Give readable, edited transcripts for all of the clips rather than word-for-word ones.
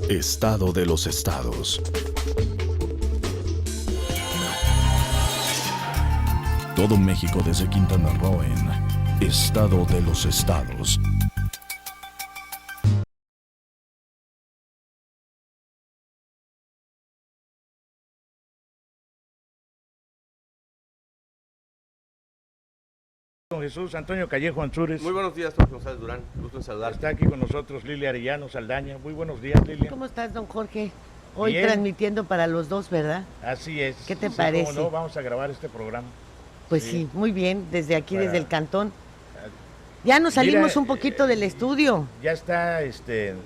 Estado de los estados. Todo México desde Quintana Roo en Estado de los estados. Don Jesús Antonio Callejo Ansúrez. Muy buenos días, Jorge González Durán. Gusto en saludarte. Está aquí con nosotros Lilia Arellano Saldaña. Muy buenos días, Lilia. ¿Cómo estás, don Jorge? Hoy Bien. transmitiendo para los dos, ¿verdad? Así es. ¿Qué te Sí, parece? cómo no, vamos a grabar este programa. Pues sí, muy bien, desde aquí, Para- desde el cantón. Ya nos salimos Mira, un poquito del estudio. Ya está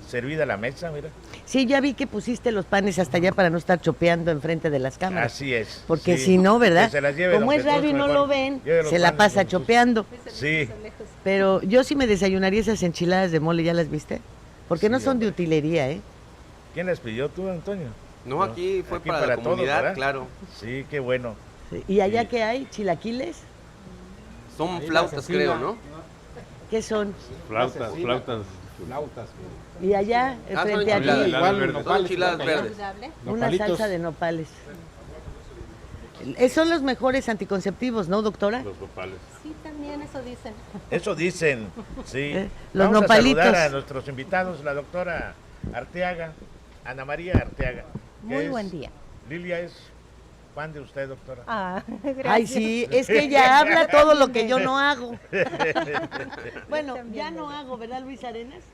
servida la mesa, mira. Sí, ya vi que pusiste los panes hasta allá para no estar chopeando enfrente de las cámaras. Así es. Porque sí. si no, ¿verdad? Que se las lleve Como don es Jesús radio y no mejor. lo ven, Lleve los se la panes, pasa don Jesús. chopeando. Sí. Pero yo sí me desayunaría esas enchiladas de mole, ¿ya las viste? Porque Sí, no son hombre. de utilería, ¿eh? ¿Quién las pidió tú, Antonio? No, aquí fue Aquí para la todos, comunidad, ¿verdad? claro. Sí, qué bueno. Sí. ¿Y allá Sí. qué hay? ¿Chilaquiles? Son flautas, creo, ¿no? ¿Qué son? Flautas. Y allá, Ah, son frente a enchiladas, aquí, Igual, son enchiladas verdes. una salsa de nopales. Son los mejores anticonceptivos, ¿no, doctora? Los nopales. Sí, también eso dicen. Eso dicen, sí. Los Vamos nopalitos. a saludar a nuestros invitados, la doctora Arteaga, Ana María Arteaga. que Muy es- buen día. Lilia es fan de usted, doctora. Ah, gracias. Ay, sí, es que ella habla todo lo que yo no hago. Bueno, ya no hago, ¿verdad, Luis Arenas?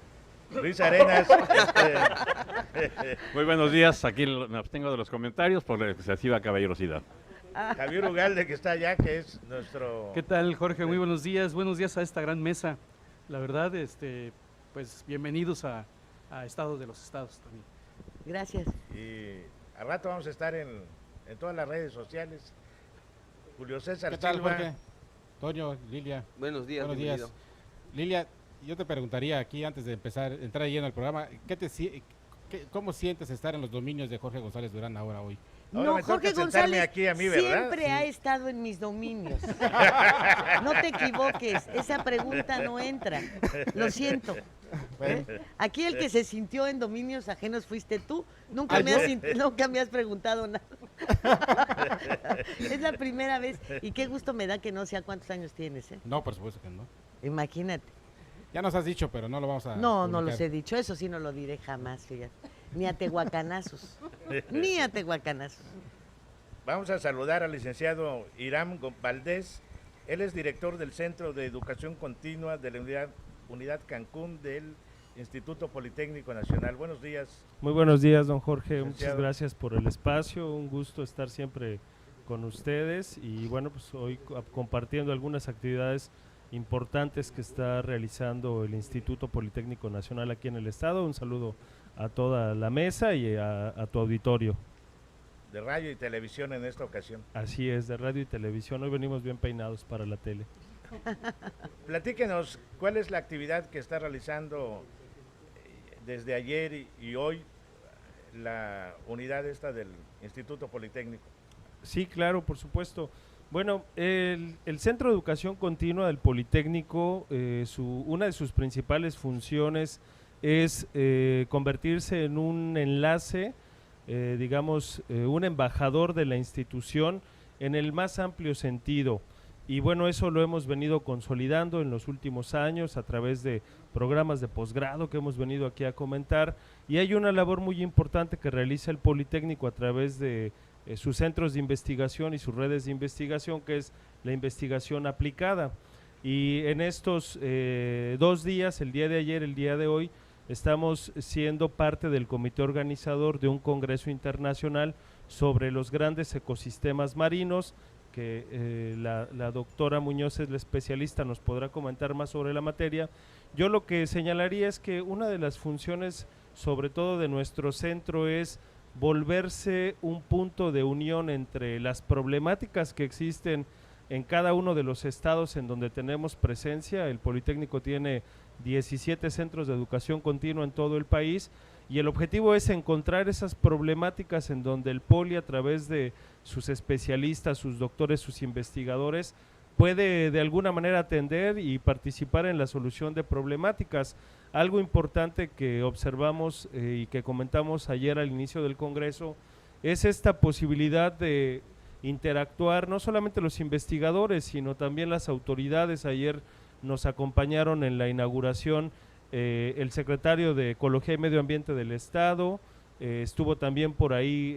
Luis Arenas, Muy buenos días. Aquí me abstengo de los comentarios por la excesiva caballerosidad. Javier Ugalde, que está allá, que es nuestro... ¿Qué tal, Jorge? Muy buenos días a esta gran mesa. La verdad, pues bienvenidos a Estados de los Estados también. Gracias. Y al rato vamos a estar en todas las redes sociales. Julio César ¿Qué tal, Silva. Jorge? Toño, Lilia. Buenos días, Buenos bienvenido. días. Lilia, yo te preguntaría aquí antes de entrar lleno al programa, ¿cómo sientes estar en los dominios de Jorge González Durán hoy? Ahora No, me toca Jorge sentarme González aquí a mí, ¿verdad? siempre Sí. ha estado en mis dominios. No te equivoques, esa pregunta no entra. Lo siento. Aquí el que se sintió en dominios ajenos fuiste tú. Nunca me has preguntado nada. Es la primera vez. Y qué gusto me da que no sea cuántos años tienes, ¿eh? No, por supuesto que no. Imagínate. Ya nos has dicho, pero no lo vamos a No publicar. los he dicho. Eso sí no lo diré jamás, fíjate. Ni a tehuacanazos. Ni a tehuacanazos. Vamos a saludar al licenciado Iram Valdés. Él es director del Centro de Educación Continua de la Unidad Cancún del Instituto Politécnico Nacional. Buenos días. Muy buenos días, don Jorge. Licenciado. Muchas gracias por el espacio. Un gusto estar siempre con ustedes y bueno, pues hoy compartiendo algunas actividades importantes que está realizando el Instituto Politécnico Nacional aquí en el estado. Un saludo a toda la mesa y a tu auditorio. De radio y televisión en esta ocasión. Así es, de radio y televisión. Hoy venimos bien peinados para la tele. Platíquenos, ¿cuál es la actividad que está realizando desde ayer y hoy la unidad esta del Instituto Politécnico? Sí, claro, por supuesto. Bueno, el Centro de Educación Continua del Politécnico, una de sus principales funciones es convertirse en un enlace, un embajador de la institución en el más amplio sentido. Y bueno, eso lo hemos venido consolidando en los últimos años a través de programas de posgrado que hemos venido aquí a comentar. Y hay una labor muy importante que realiza el Politécnico a través de sus centros de investigación y sus redes de investigación, que es la investigación aplicada. Y en estos 2 días, el día de ayer, el día de hoy, estamos siendo parte del comité organizador de un congreso internacional sobre los grandes ecosistemas marinos, que la doctora Muñoz es la especialista, nos podrá comentar más sobre la materia. Yo lo que señalaría es que una de las funciones, sobre todo de nuestro centro, es volverse un punto de unión entre las problemáticas que existen en cada uno de los estados en donde tenemos presencia. El Politécnico tiene 17 centros de educación continua en todo el país y el objetivo es encontrar esas problemáticas en donde el Poli, a través de sus especialistas, sus doctores, sus investigadores, puede de alguna manera atender y participar en la solución de problemáticas. Algo importante que observamos y que comentamos ayer al inicio del Congreso es esta posibilidad de interactuar no solamente los investigadores, sino también las autoridades. Ayer nos acompañaron en la inauguración el secretario de Ecología y Medio Ambiente del Estado, estuvo también por ahí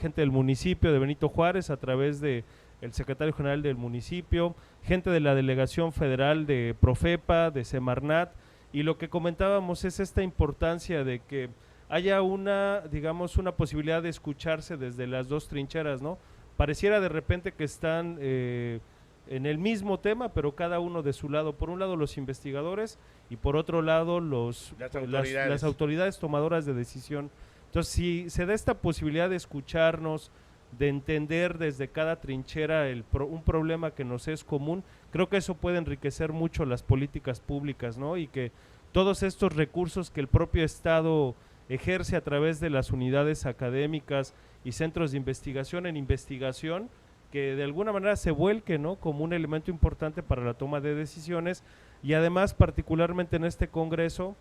gente del municipio de Benito Juárez a través de el secretario general del municipio, gente de la delegación federal de Profepa, de Semarnat, y lo que comentábamos es esta importancia de que haya una, digamos, una posibilidad de escucharse desde las dos trincheras, ¿no? Pareciera de repente que están en el mismo tema, pero cada uno de su lado. Por un lado los investigadores y por otro lado las autoridades tomadoras de decisión. Entonces, si se da esta posibilidad de escucharnos, de entender desde cada trinchera un problema que nos es común, creo que eso puede enriquecer mucho las políticas públicas, ¿no? Y que todos estos recursos que el propio Estado ejerce a través de las unidades académicas y centros de investigación en investigación, que de alguna manera se vuelque, ¿no?, como un elemento importante para la toma de decisiones. Y además, particularmente en este Congreso,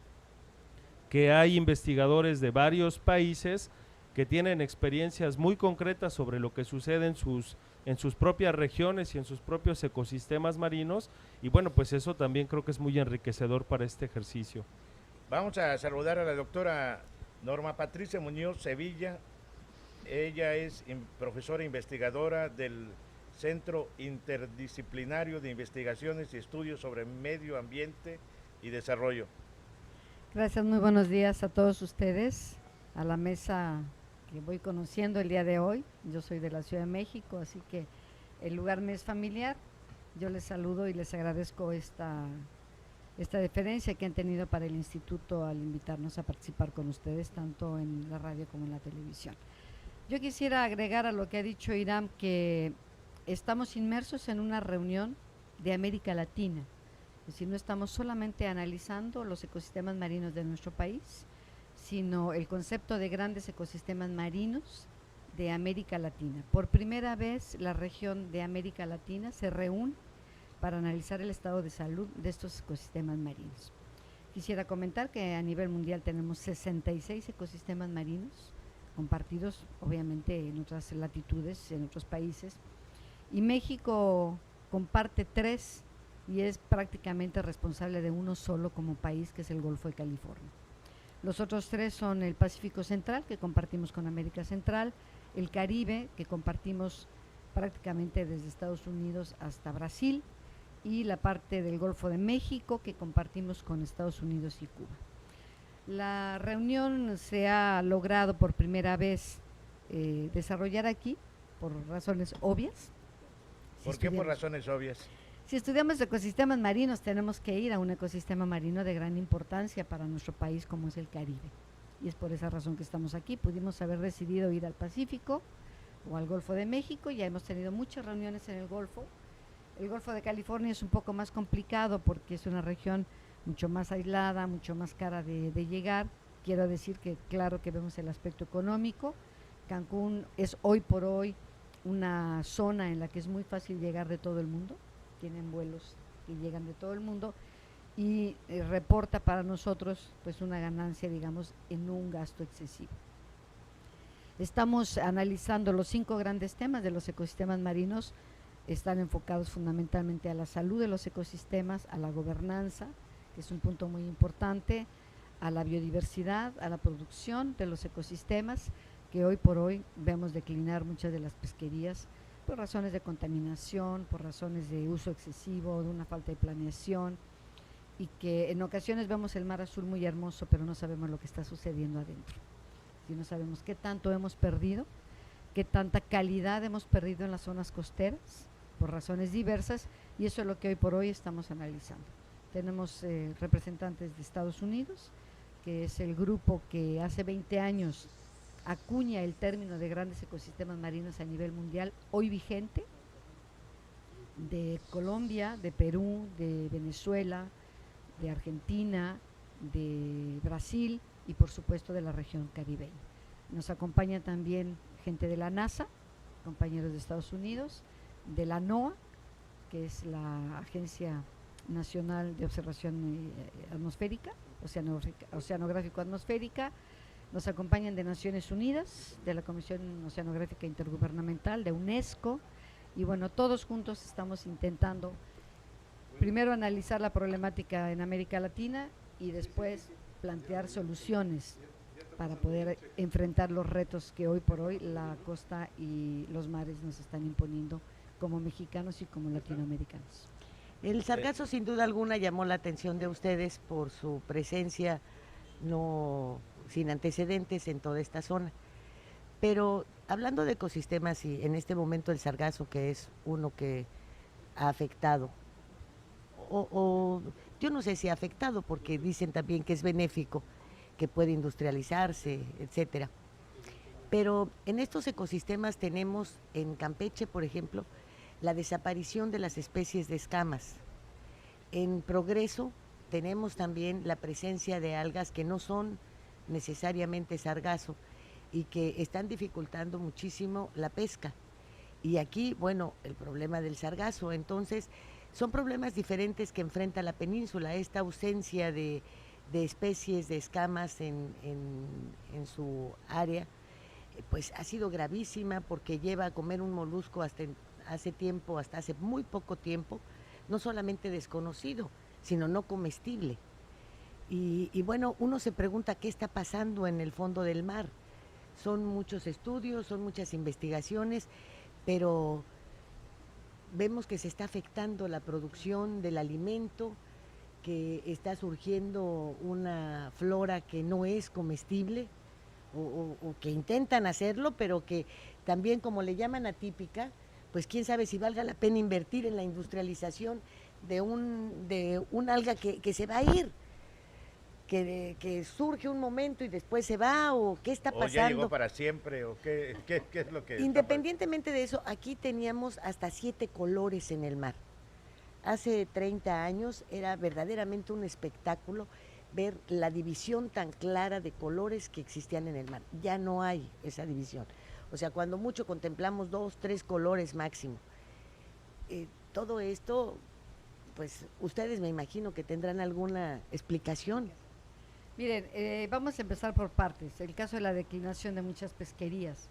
que hay investigadores de varios países que tienen experiencias muy concretas sobre lo que sucede en sus propias regiones y en sus propios ecosistemas marinos, y bueno, pues eso también creo que es muy enriquecedor para este ejercicio. Vamos a saludar a la doctora Norma Patricia Muñoz Sevilla. Ella es profesora investigadora del Centro Interdisciplinario de Investigaciones y Estudios sobre Medio Ambiente y Desarrollo. Gracias, muy buenos días a todos ustedes, a la mesa que voy conociendo el día de hoy. Yo soy de la Ciudad de México, así que el lugar me es familiar. Yo les saludo y les agradezco esta deferencia que han tenido para el instituto al invitarnos a participar con ustedes, tanto en la radio como en la televisión. Yo quisiera agregar a lo que ha dicho Hiram que estamos inmersos en una reunión de América Latina, es decir, no estamos solamente analizando los ecosistemas marinos de nuestro país, sino el concepto de grandes ecosistemas marinos de América Latina. Por primera vez la región de América Latina se reúne para analizar el estado de salud de estos ecosistemas marinos. Quisiera comentar que a nivel mundial tenemos 66 ecosistemas marinos compartidos obviamente en otras latitudes, en otros países, y México comparte 3 y es prácticamente responsable de uno solo como país, que es el Golfo de California. Los otros 3 son el Pacífico Central, que compartimos con América Central, el Caribe, que compartimos prácticamente desde Estados Unidos hasta Brasil, y la parte del Golfo de México, que compartimos con Estados Unidos y Cuba. La reunión se ha logrado por primera vez desarrollar aquí, por razones obvias. ¿Por qué por razones obvias? Si estudiamos ecosistemas marinos, tenemos que ir a un ecosistema marino de gran importancia para nuestro país, como es el Caribe. Y es por esa razón que estamos aquí. Pudimos haber decidido ir al Pacífico o al Golfo de México, ya hemos tenido muchas reuniones en el Golfo. El Golfo de California es un poco más complicado porque es una región mucho más aislada, mucho más cara de llegar. Quiero decir que claro que vemos el aspecto económico. Cancún es hoy por hoy una zona en la que es muy fácil llegar de todo el mundo, tienen vuelos que llegan de todo el mundo y reporta para nosotros pues una ganancia, digamos, en un gasto excesivo. Estamos analizando los 5 grandes temas de los ecosistemas marinos, están enfocados fundamentalmente a la salud de los ecosistemas, a la gobernanza, que es un punto muy importante, a la biodiversidad, a la producción de los ecosistemas, que hoy por hoy vemos declinar muchas de las pesquerías por razones de contaminación, por razones de uso excesivo, de una falta de planeación, y que en ocasiones vemos el mar azul muy hermoso, pero no sabemos lo que está sucediendo adentro. Si no sabemos qué tanto hemos perdido, qué tanta calidad hemos perdido en las zonas costeras, por razones diversas, y eso es lo que hoy por hoy estamos analizando. Tenemos representantes de Estados Unidos, que es el grupo que hace 20 años acuña el término de grandes ecosistemas marinos a nivel mundial, hoy vigente, de Colombia, de Perú, de Venezuela, de Argentina, de Brasil y por supuesto de la región caribeña. Nos acompaña también gente de la NASA, compañeros de Estados Unidos, de la NOAA que es la Agencia Nacional de Observación Atmosférica, Oceanográfico Atmosférica. Nos acompañan de Naciones Unidas, de la Comisión Oceanográfica Intergubernamental, de UNESCO, y bueno, todos juntos estamos intentando primero analizar la problemática en América Latina y después plantear soluciones para poder enfrentar los retos que hoy por hoy la costa y los mares nos están imponiendo como mexicanos y como latinoamericanos. El sargazo sin duda alguna llamó la atención de ustedes por su presencia no sin antecedentes en toda esta zona. Pero hablando de ecosistemas y en este momento el sargazo, que es uno que ha afectado, o yo no sé si ha afectado porque dicen también que es benéfico, que puede industrializarse, etcétera. Pero en estos ecosistemas tenemos en Campeche, por ejemplo, la desaparición de las especies de escamas. En Progreso tenemos también la presencia de algas que no son necesariamente sargazo y que están dificultando muchísimo la pesca. Y aquí, bueno, el problema del sargazo. Entonces, son problemas diferentes que enfrenta la península, esta ausencia de especies de escamas en su área, pues ha sido gravísima porque lleva a comer un molusco hasta hace muy poco tiempo, no solamente desconocido, sino no comestible. Y bueno, uno se pregunta qué está pasando en el fondo del mar. Son muchos estudios, son muchas investigaciones, pero vemos que se está afectando la producción del alimento, que está surgiendo una flora que no es comestible, o que intentan hacerlo, pero que también, como le llaman atípica, pues quién sabe si valga la pena invertir en la industrialización de un alga que se va a ir, que surge un momento y después se va, o qué está pasando. O ya llegó para siempre, o qué es lo que... Independientemente de eso, aquí teníamos hasta 7 colores en el mar. Hace 30 años era verdaderamente un espectáculo ver la división tan clara de colores que existían en el mar. Ya no hay esa división. O sea, cuando mucho contemplamos 2, 3 colores máximo. Todo esto, pues ustedes me imagino que tendrán alguna explicación. Miren, vamos a empezar por partes. El caso de la declinación de muchas pesquerías.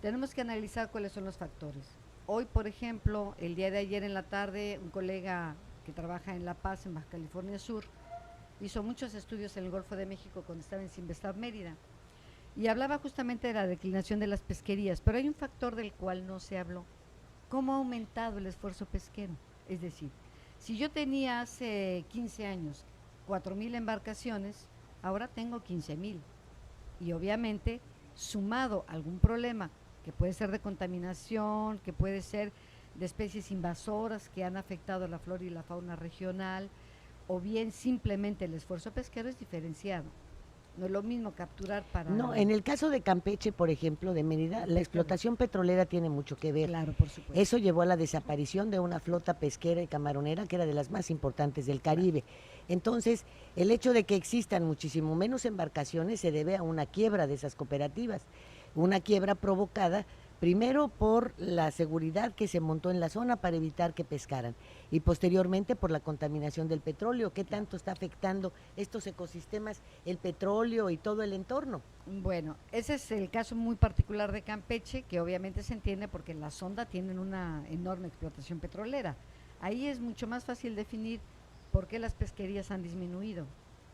Tenemos que analizar cuáles son los factores. Hoy, por ejemplo, el día de ayer en la tarde, un colega que trabaja en La Paz, en Baja California Sur, hizo muchos estudios en el Golfo de México cuando estaba en Sinvestab Mérida, y hablaba justamente de la declinación de las pesquerías, pero hay un factor del cual no se habló. ¿Cómo ha aumentado el esfuerzo pesquero? Es decir, si yo tenía hace 15 años 4,000 embarcaciones, ahora tengo 15,000. Y obviamente, sumado a algún problema, que puede ser de contaminación, que puede ser de especies invasoras que han afectado la flora y la fauna regional, o bien simplemente el esfuerzo pesquero es diferenciado. No es lo mismo capturar para... No, en el caso de Campeche, por ejemplo, de Mérida, la explotación petrolera tiene mucho que ver. Claro, por supuesto. Eso llevó a la desaparición de una flota pesquera y camaronera que era de las más importantes del Caribe. Entonces, el hecho de que existan muchísimo menos embarcaciones se debe a una quiebra de esas cooperativas. Una quiebra provocada primero por la seguridad que se montó en la zona para evitar que pescaran, y posteriormente por la contaminación del petróleo. ¿Qué tanto está afectando estos ecosistemas, el petróleo y todo el entorno? Bueno, ese es el caso muy particular de Campeche, que obviamente se entiende porque la sonda tienen una enorme explotación petrolera. Ahí es mucho más fácil definir por qué las pesquerías han disminuido.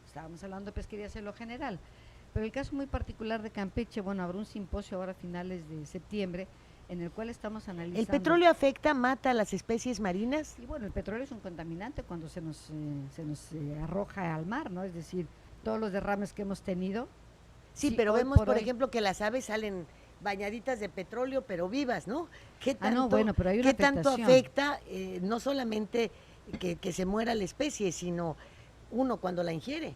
Estábamos hablando de pesquerías en lo general. Pero el caso muy particular de Campeche, bueno, habrá un simposio ahora a finales de septiembre en el cual estamos analizando. ¿El petróleo afecta, mata a las especies marinas? Y bueno, el petróleo es un contaminante cuando se nos arroja al mar, ¿no? Es decir, todos los derrames que hemos tenido. Sí, pero vemos, por ejemplo, que las aves salen bañaditas de petróleo, pero vivas, ¿no? ¿Qué tanto, no, bueno, pero hay una ¿qué tanto afectación. afecta no solamente que se muera la especie, sino uno cuando la ingiere?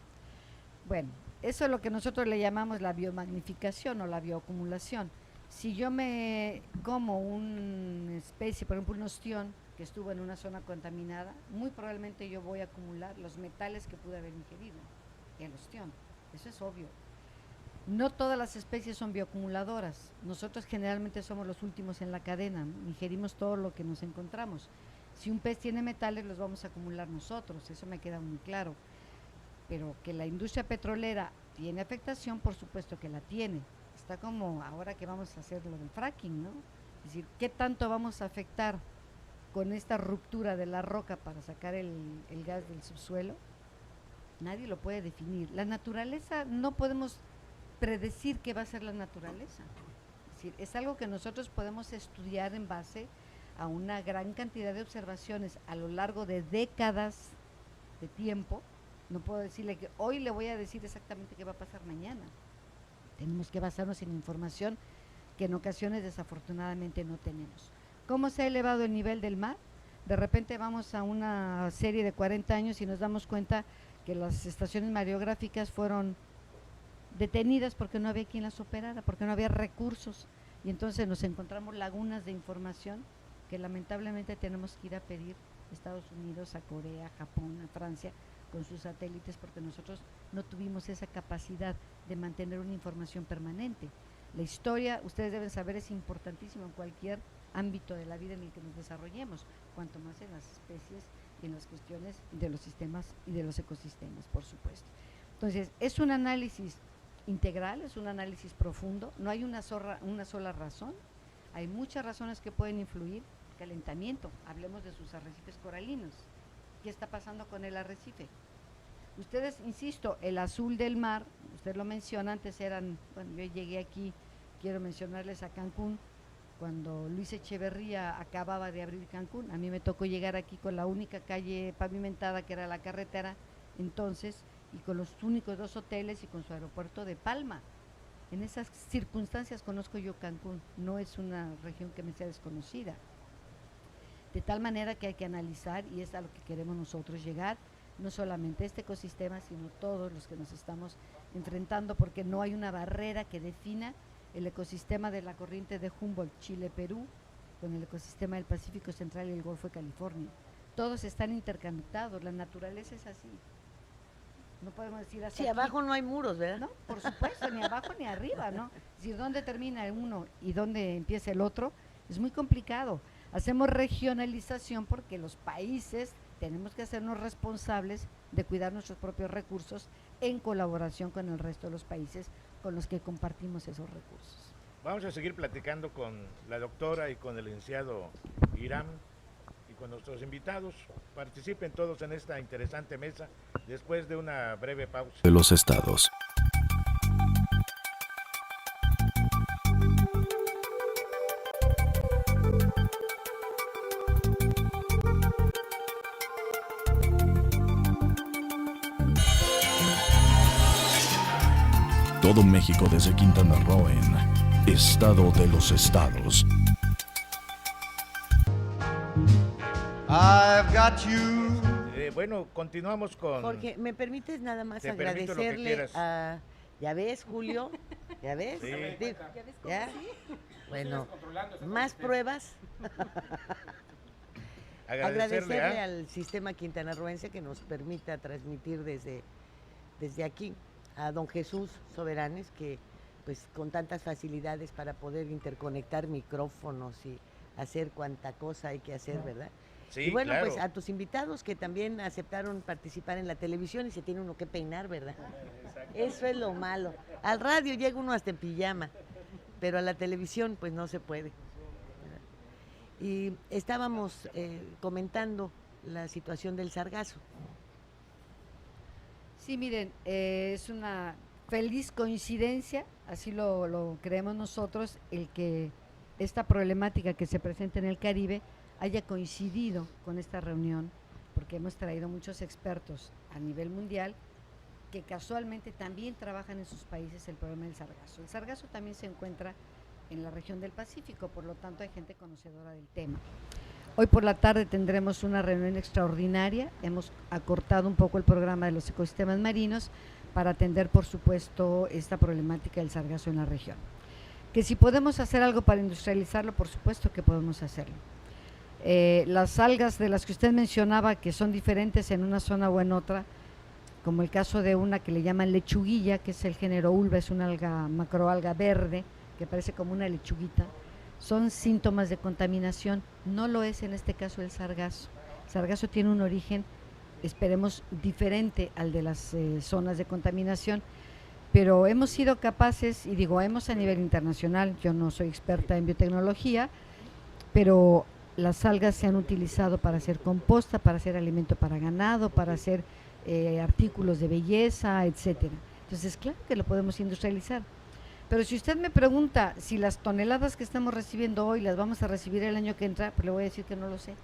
Bueno, eso es lo que nosotros le llamamos la biomagnificación o la bioacumulación. Si yo me como una especie, por ejemplo un ostión que estuvo en una zona contaminada, muy probablemente yo voy a acumular los metales que pude haber ingerido, el ostión, eso es obvio. No todas las especies son bioacumuladoras, nosotros generalmente somos los últimos en la cadena, ¿no? Ingerimos todo lo que nos encontramos. Si un pez tiene metales, los vamos a acumular nosotros, eso me queda muy claro. Pero que la industria petrolera tiene afectación, por supuesto que la tiene. Está como ahora que vamos a hacer lo del fracking, ¿no? Es decir, ¿qué tanto vamos a afectar con esta ruptura de la roca para sacar el gas del subsuelo? Nadie lo puede definir. La naturaleza, no podemos predecir qué va a ser la naturaleza. Es decir, es algo que nosotros podemos estudiar en base a una gran cantidad de observaciones a lo largo de décadas de tiempo. No puedo decirle que hoy le voy a decir exactamente qué va a pasar mañana. Tenemos que basarnos en información que en ocasiones desafortunadamente no tenemos. ¿Cómo se ha elevado el nivel del mar? De repente vamos a una serie de 40 años y nos damos cuenta que las estaciones mareográficas fueron detenidas porque no había quien las operara, porque no había recursos, y entonces nos encontramos lagunas de información que lamentablemente tenemos que ir a pedir a Estados Unidos, a Corea, a Japón, a Francia, con sus satélites, porque nosotros no tuvimos esa capacidad de mantener una información permanente. La historia, ustedes deben saber, es importantísima en cualquier ámbito de la vida en el que nos desarrollemos, cuanto más en las especies y en las cuestiones de los sistemas y de los ecosistemas, por supuesto. Entonces, es un análisis integral, es un análisis profundo, no hay una sola razón, hay muchas razones que pueden influir. Calentamiento, hablemos de sus arrecifes coralinos. ¿Qué está pasando con el arrecife? Ustedes, insisto, el azul del mar, usted lo menciona, antes eran, bueno, yo llegué aquí, quiero mencionarles a Cancún, cuando Luis Echeverría acababa de abrir Cancún, a mí me tocó llegar aquí con la única calle pavimentada que era la carretera entonces, y con los únicos 2 hoteles y con su aeropuerto de Palma. En esas circunstancias conozco yo Cancún, no es una región que me sea desconocida. De tal manera que hay que analizar, y es a lo que queremos nosotros llegar, no solamente este ecosistema, sino todos los que nos estamos enfrentando, porque no hay una barrera que defina el ecosistema de la corriente de Humboldt, Chile-Perú, con el ecosistema del Pacífico Central y el Golfo de California. Todos están interconectados, la naturaleza es así. No podemos decir así. Sí, abajo no hay muros, ¿verdad? No, por supuesto, ni abajo ni arriba, ¿no? Es decir, dónde termina el uno y dónde empieza el otro, es muy complicado. Hacemos regionalización porque los países tenemos que hacernos responsables de cuidar nuestros propios recursos en colaboración con el resto de los países con los que compartimos esos recursos. Vamos a seguir platicando con la doctora y con el licenciado Hiram y con nuestros invitados. Participen todos en esta interesante mesa después de una breve pausa. De los estados. Todo México desde Quintana Roo en Estado de los Estados. I've got you. Bueno, continuamos con... Jorge, ¿me permites nada más Te permito lo que agradecerle quieras. a... ¿Ya ves, Julio? ¿Ya ves? Sí. ¿Ya? Bueno, ¿más pruebas? Agradecerle al sistema quintanarroense que nos permita transmitir desde aquí a don Jesús Soberanes, que pues con tantas facilidades para poder interconectar micrófonos y hacer cuanta cosa hay que hacer, ¿verdad? Sí, y bueno, claro. pues a tus invitados que también aceptaron participar en la televisión y se tiene uno que peinar, ¿verdad? Eso es lo malo. Al radio llega uno hasta en pijama, pero a la televisión pues no se puede. Y estábamos comentando la situación del sargazo. Sí, miren, es una feliz coincidencia, así lo creemos nosotros, el que esta problemática que se presenta en el Caribe haya coincidido con esta reunión, porque hemos traído muchos expertos a nivel mundial que casualmente también trabajan en sus países el problema del sargazo. El sargazo también se encuentra en la región del Pacífico, por lo tanto hay gente conocedora del tema. Hoy por la tarde tendremos una reunión extraordinaria, hemos acortado un poco el programa de los ecosistemas marinos para atender, por supuesto, esta problemática del sargazo en la región. Que si podemos hacer algo para industrializarlo, por supuesto que podemos hacerlo. Las algas de las que usted mencionaba, que son diferentes en una zona o en otra, como el caso de una que le llaman lechuguilla, que es el género ulva, es una alga, macroalga verde, que parece como una lechuguita, son síntomas de contaminación. No lo es en este caso el sargazo. El sargazo tiene un origen, esperemos, diferente al de las zonas de contaminación, pero hemos sido capaces, y digo hemos a nivel internacional, yo no soy experta en biotecnología, pero las algas se han utilizado para hacer composta, para hacer alimento para ganado, para hacer artículos de belleza, etcétera. Entonces, claro que lo podemos industrializar. Pero si usted me pregunta si las toneladas que estamos recibiendo hoy las vamos a recibir el año que entra, pues le voy a decir que no lo sé.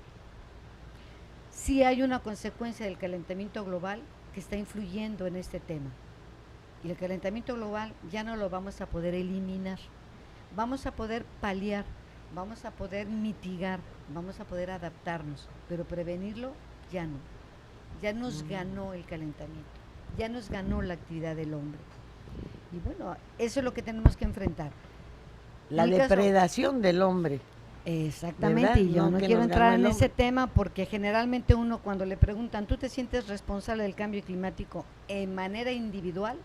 Sí hay una consecuencia del calentamiento global que está influyendo en este tema. Y el calentamiento global ya no lo vamos a poder eliminar. Vamos a poder paliar, vamos a poder mitigar, vamos a poder adaptarnos, pero prevenirlo ya no. Ya nos ganó el calentamiento, ya nos ganó la actividad del hombre. Y bueno, eso es lo que tenemos que enfrentar. La depredación del hombre. Exactamente, ¿verdad? y yo no que quiero nos entrar ganó en el ese hombre. tema porque generalmente uno cuando le preguntan, ¿tú te sientes responsable del cambio climático en manera individual?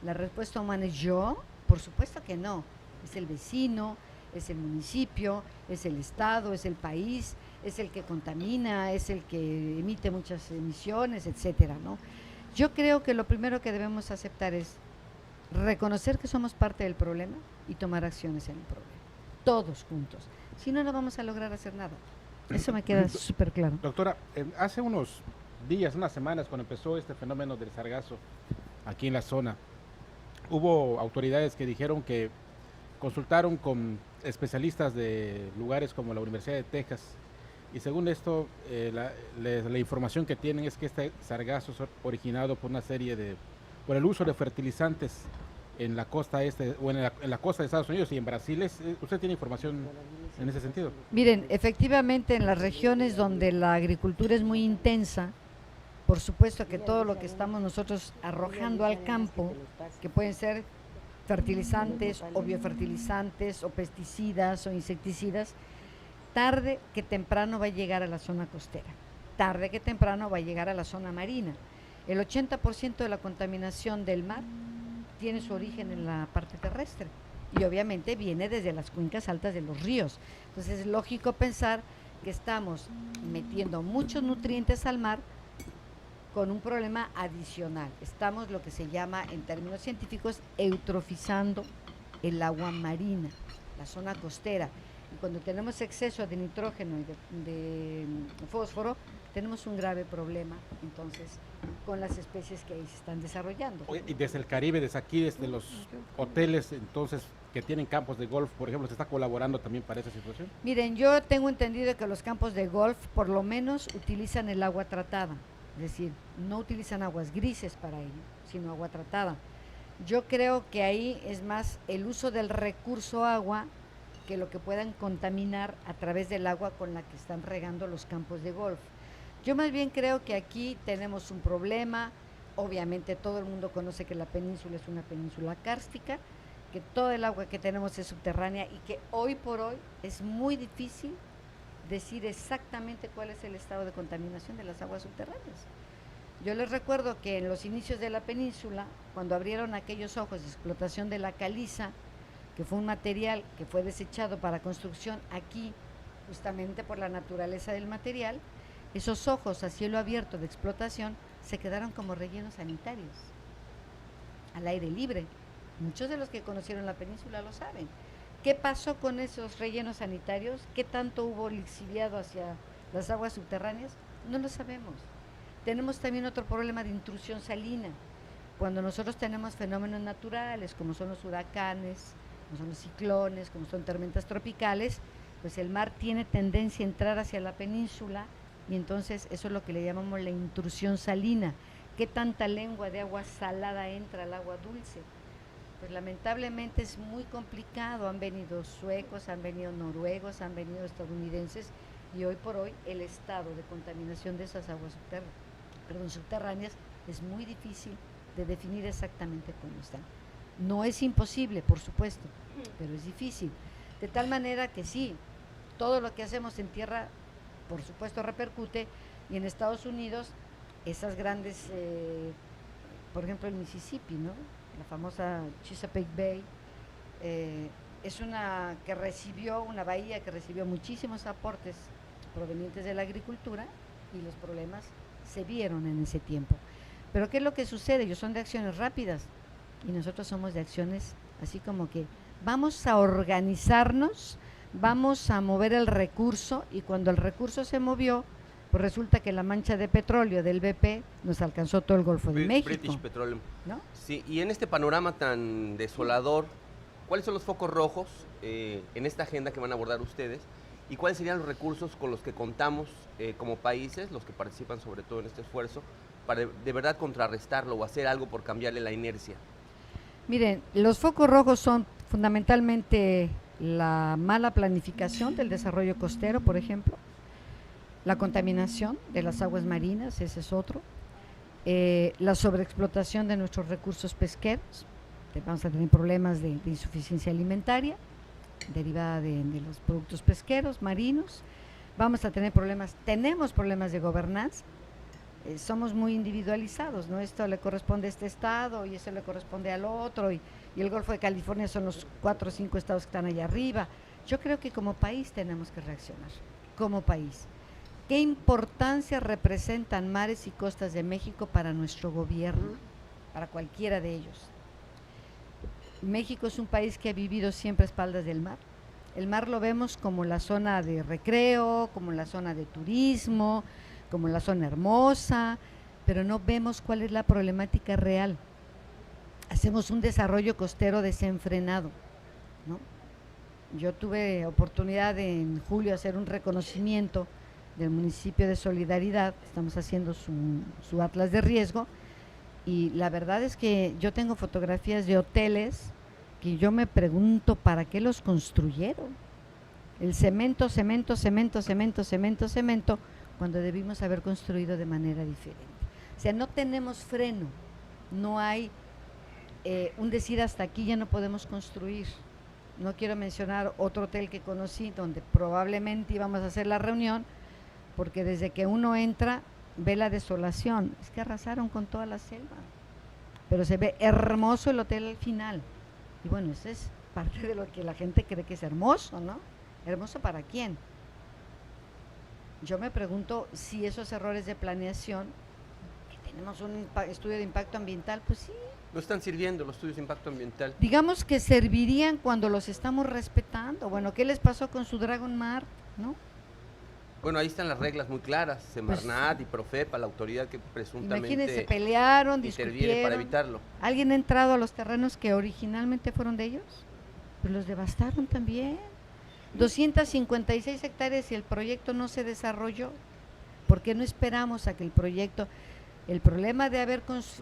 La respuesta humana es yo, por supuesto que no. Es el vecino, es el municipio, es el estado, es el país, es el que contamina, es el que emite muchas emisiones, etcétera, ¿no? Yo creo que lo primero que debemos aceptar es reconocer que somos parte del problema y tomar acciones en el problema, todos juntos. Si no, no vamos a lograr hacer nada. Eso me queda súper claro. Doctora, hace unos días, unas semanas, cuando empezó este fenómeno del sargazo aquí en la zona, hubo autoridades que dijeron que consultaron con especialistas de lugares como la Universidad de Texas y según esto, la información que tienen es que este sargazo es originado por una serie por el uso de fertilizantes en la costa este o en la costa de Estados Unidos y en Brasil. ¿Usted tiene información en ese sentido? Miren, efectivamente en las regiones donde la agricultura es muy intensa, por supuesto que todo lo que estamos nosotros arrojando al campo, que pueden ser fertilizantes o biofertilizantes o pesticidas o insecticidas, tarde que temprano va a llegar a la zona costera, tarde que temprano va a llegar a la zona marina. El 80% de la contaminación del mar tiene su origen en la parte terrestre y obviamente viene desde las cuencas altas de los ríos. Entonces es lógico pensar que estamos metiendo muchos nutrientes al mar con un problema adicional. Estamos lo que se llama en términos científicos eutrofizando el agua marina, la zona costera. Y cuando tenemos exceso de nitrógeno y de fósforo, tenemos un grave problema entonces con las especies que ahí se están desarrollando. Oye, y desde el Caribe, desde aquí, desde los hoteles entonces que tienen campos de golf, por ejemplo, ¿se está colaborando también para esa situación? Miren, yo tengo entendido que los campos de golf por lo menos utilizan el agua tratada, es decir, no utilizan aguas grises para ello, sino agua tratada. Yo creo que ahí es más el uso del recurso agua que lo que puedan contaminar a través del agua con la que están regando los campos de golf. Yo más bien creo que aquí tenemos un problema, obviamente todo el mundo conoce que la península es una península kárstica, que todo el agua que tenemos es subterránea y que hoy por hoy es muy difícil decir exactamente cuál es el estado de contaminación de las aguas subterráneas. Yo les recuerdo que en los inicios de la península, cuando abrieron aquellos ojos de explotación de la caliza, que fue un material que fue desechado para construcción aquí, justamente por la naturaleza del material, esos ojos a cielo abierto de explotación se quedaron como rellenos sanitarios, al aire libre. Muchos de los que conocieron la península lo saben. ¿Qué pasó con esos rellenos sanitarios? ¿Qué tanto hubo lixiviado hacia las aguas subterráneas? No lo sabemos. Tenemos también otro problema de intrusión salina. Cuando nosotros tenemos fenómenos naturales, como son los huracanes, como son los ciclones, como son tormentas tropicales, pues el mar tiene tendencia a entrar hacia la península y entonces eso es lo que le llamamos la intrusión salina. ¿Qué tanta lengua de agua salada entra al agua dulce? Pues lamentablemente es muy complicado. Han venido suecos, han venido noruegos, han venido estadounidenses y hoy por hoy el estado de contaminación de esas aguas subterráneas es muy difícil de definir exactamente cómo están. No es imposible, por supuesto, pero es difícil. De tal manera que sí, todo lo que hacemos en tierra, por supuesto, repercute, y en Estados Unidos, esas grandes, por ejemplo, el Mississippi, ¿no? La famosa Chesapeake Bay, es una bahía que recibió muchísimos aportes provenientes de la agricultura y los problemas se vieron en ese tiempo. Pero ¿qué es lo que sucede? Ellos son de acciones rápidas y nosotros somos de acciones así como que vamos a organizarnos, vamos a mover el recurso, y cuando el recurso se movió, pues resulta que la mancha de petróleo del BP nos alcanzó todo el Golfo de México. British Petroleum. ¿No? Sí, y en este panorama tan desolador, ¿cuáles son los focos rojos en esta agenda que van a abordar ustedes? ¿Y cuáles serían los recursos con los que contamos como países, los que participan sobre todo en este esfuerzo, para de verdad contrarrestarlo o hacer algo por cambiarle la inercia? Miren, los focos rojos son fundamentalmente la mala planificación del desarrollo costero, por ejemplo, la contaminación de las aguas marinas, ese es otro, la sobreexplotación de nuestros recursos pesqueros, vamos a tener problemas de insuficiencia alimentaria derivada de los productos pesqueros, marinos, vamos a tener tenemos problemas de gobernanza, somos muy individualizados, ¿no? Esto le corresponde a este estado y eso le corresponde al otro, y el Golfo de California son los 4 o 5 estados que están allá arriba. Yo creo que como país tenemos que reaccionar, como país. ¿Qué importancia representan mares y costas de México para nuestro gobierno, para cualquiera de ellos? México es un país que ha vivido siempre a espaldas del mar. El mar lo vemos como la zona de recreo, como la zona de turismo, como la zona hermosa, pero no vemos cuál es la problemática real. Hacemos un desarrollo costero desenfrenado, ¿no? Yo tuve oportunidad en julio de hacer un reconocimiento del municipio de Solidaridad, estamos haciendo su atlas de riesgo, y la verdad es que yo tengo fotografías de hoteles que yo me pregunto para qué los construyeron. El cemento, cuando debimos haber construido de manera diferente. O sea, no tenemos freno, no hay un decir hasta aquí ya no podemos construir. No quiero mencionar otro hotel que conocí donde probablemente íbamos a hacer la reunión, porque desde que uno entra ve la desolación, es que arrasaron con toda la selva, pero se ve hermoso el hotel al final, y bueno, eso es parte de lo que la gente cree que es hermoso, ¿no? ¿Hermoso para quién? Yo me pregunto si esos errores de planeación, que tenemos un estudio de impacto ambiental, pues sí. No están sirviendo los estudios de impacto ambiental. Digamos que servirían cuando los estamos respetando. Bueno, ¿qué les pasó con su Dragon Mar, no? Bueno, ahí están las reglas muy claras, Semarnat y Profepa, la autoridad que presuntamente imagínense, pelearon, interviene discutieron. para evitarlo. ¿Alguien ha entrado a los terrenos que originalmente fueron de ellos? Pues los devastaron también. 256 hectáreas y el proyecto no se desarrolló. ¿Por qué no esperamos a que el proyecto? El problema de haber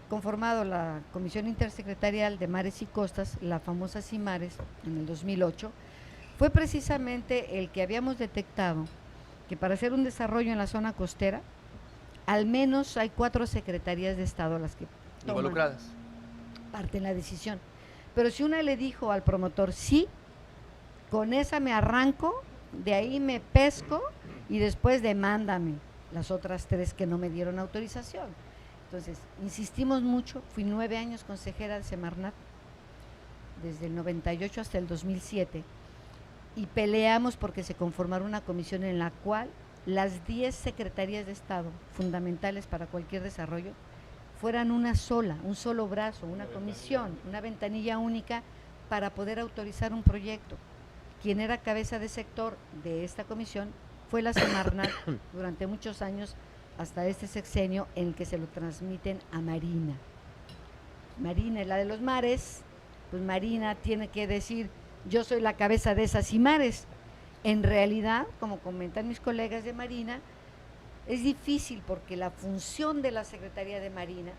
conformado la Comisión Intersecretarial de Mares y Costas, la famosa CIMARES, en el 2008, fue precisamente el que habíamos detectado que para hacer un desarrollo en la zona costera, al menos hay 4 secretarías de Estado las que involucradas, parte en la decisión. Pero si una le dijo al promotor, sí, con esa me arranco, de ahí me pesco y después demándame las otras 3 que no me dieron autorización. Entonces, insistimos mucho, fui 9 años consejera de Semarnat, desde el 98 hasta el 2007, y peleamos porque se conformara una comisión en la cual las 10 secretarías de Estado fundamentales para cualquier desarrollo fueran una sola, un solo brazo, una comisión, una ventanilla única para poder autorizar un proyecto. Quien era cabeza de sector de esta comisión fue la Semarnat durante muchos años, hasta este sexenio en el que se lo transmiten a Marina. Marina es la de los mares, pues Marina tiene que decir, yo soy la cabeza de esas CIMARES. En realidad, como comentan mis colegas de Marina, es difícil porque la función de la Secretaría de Marina,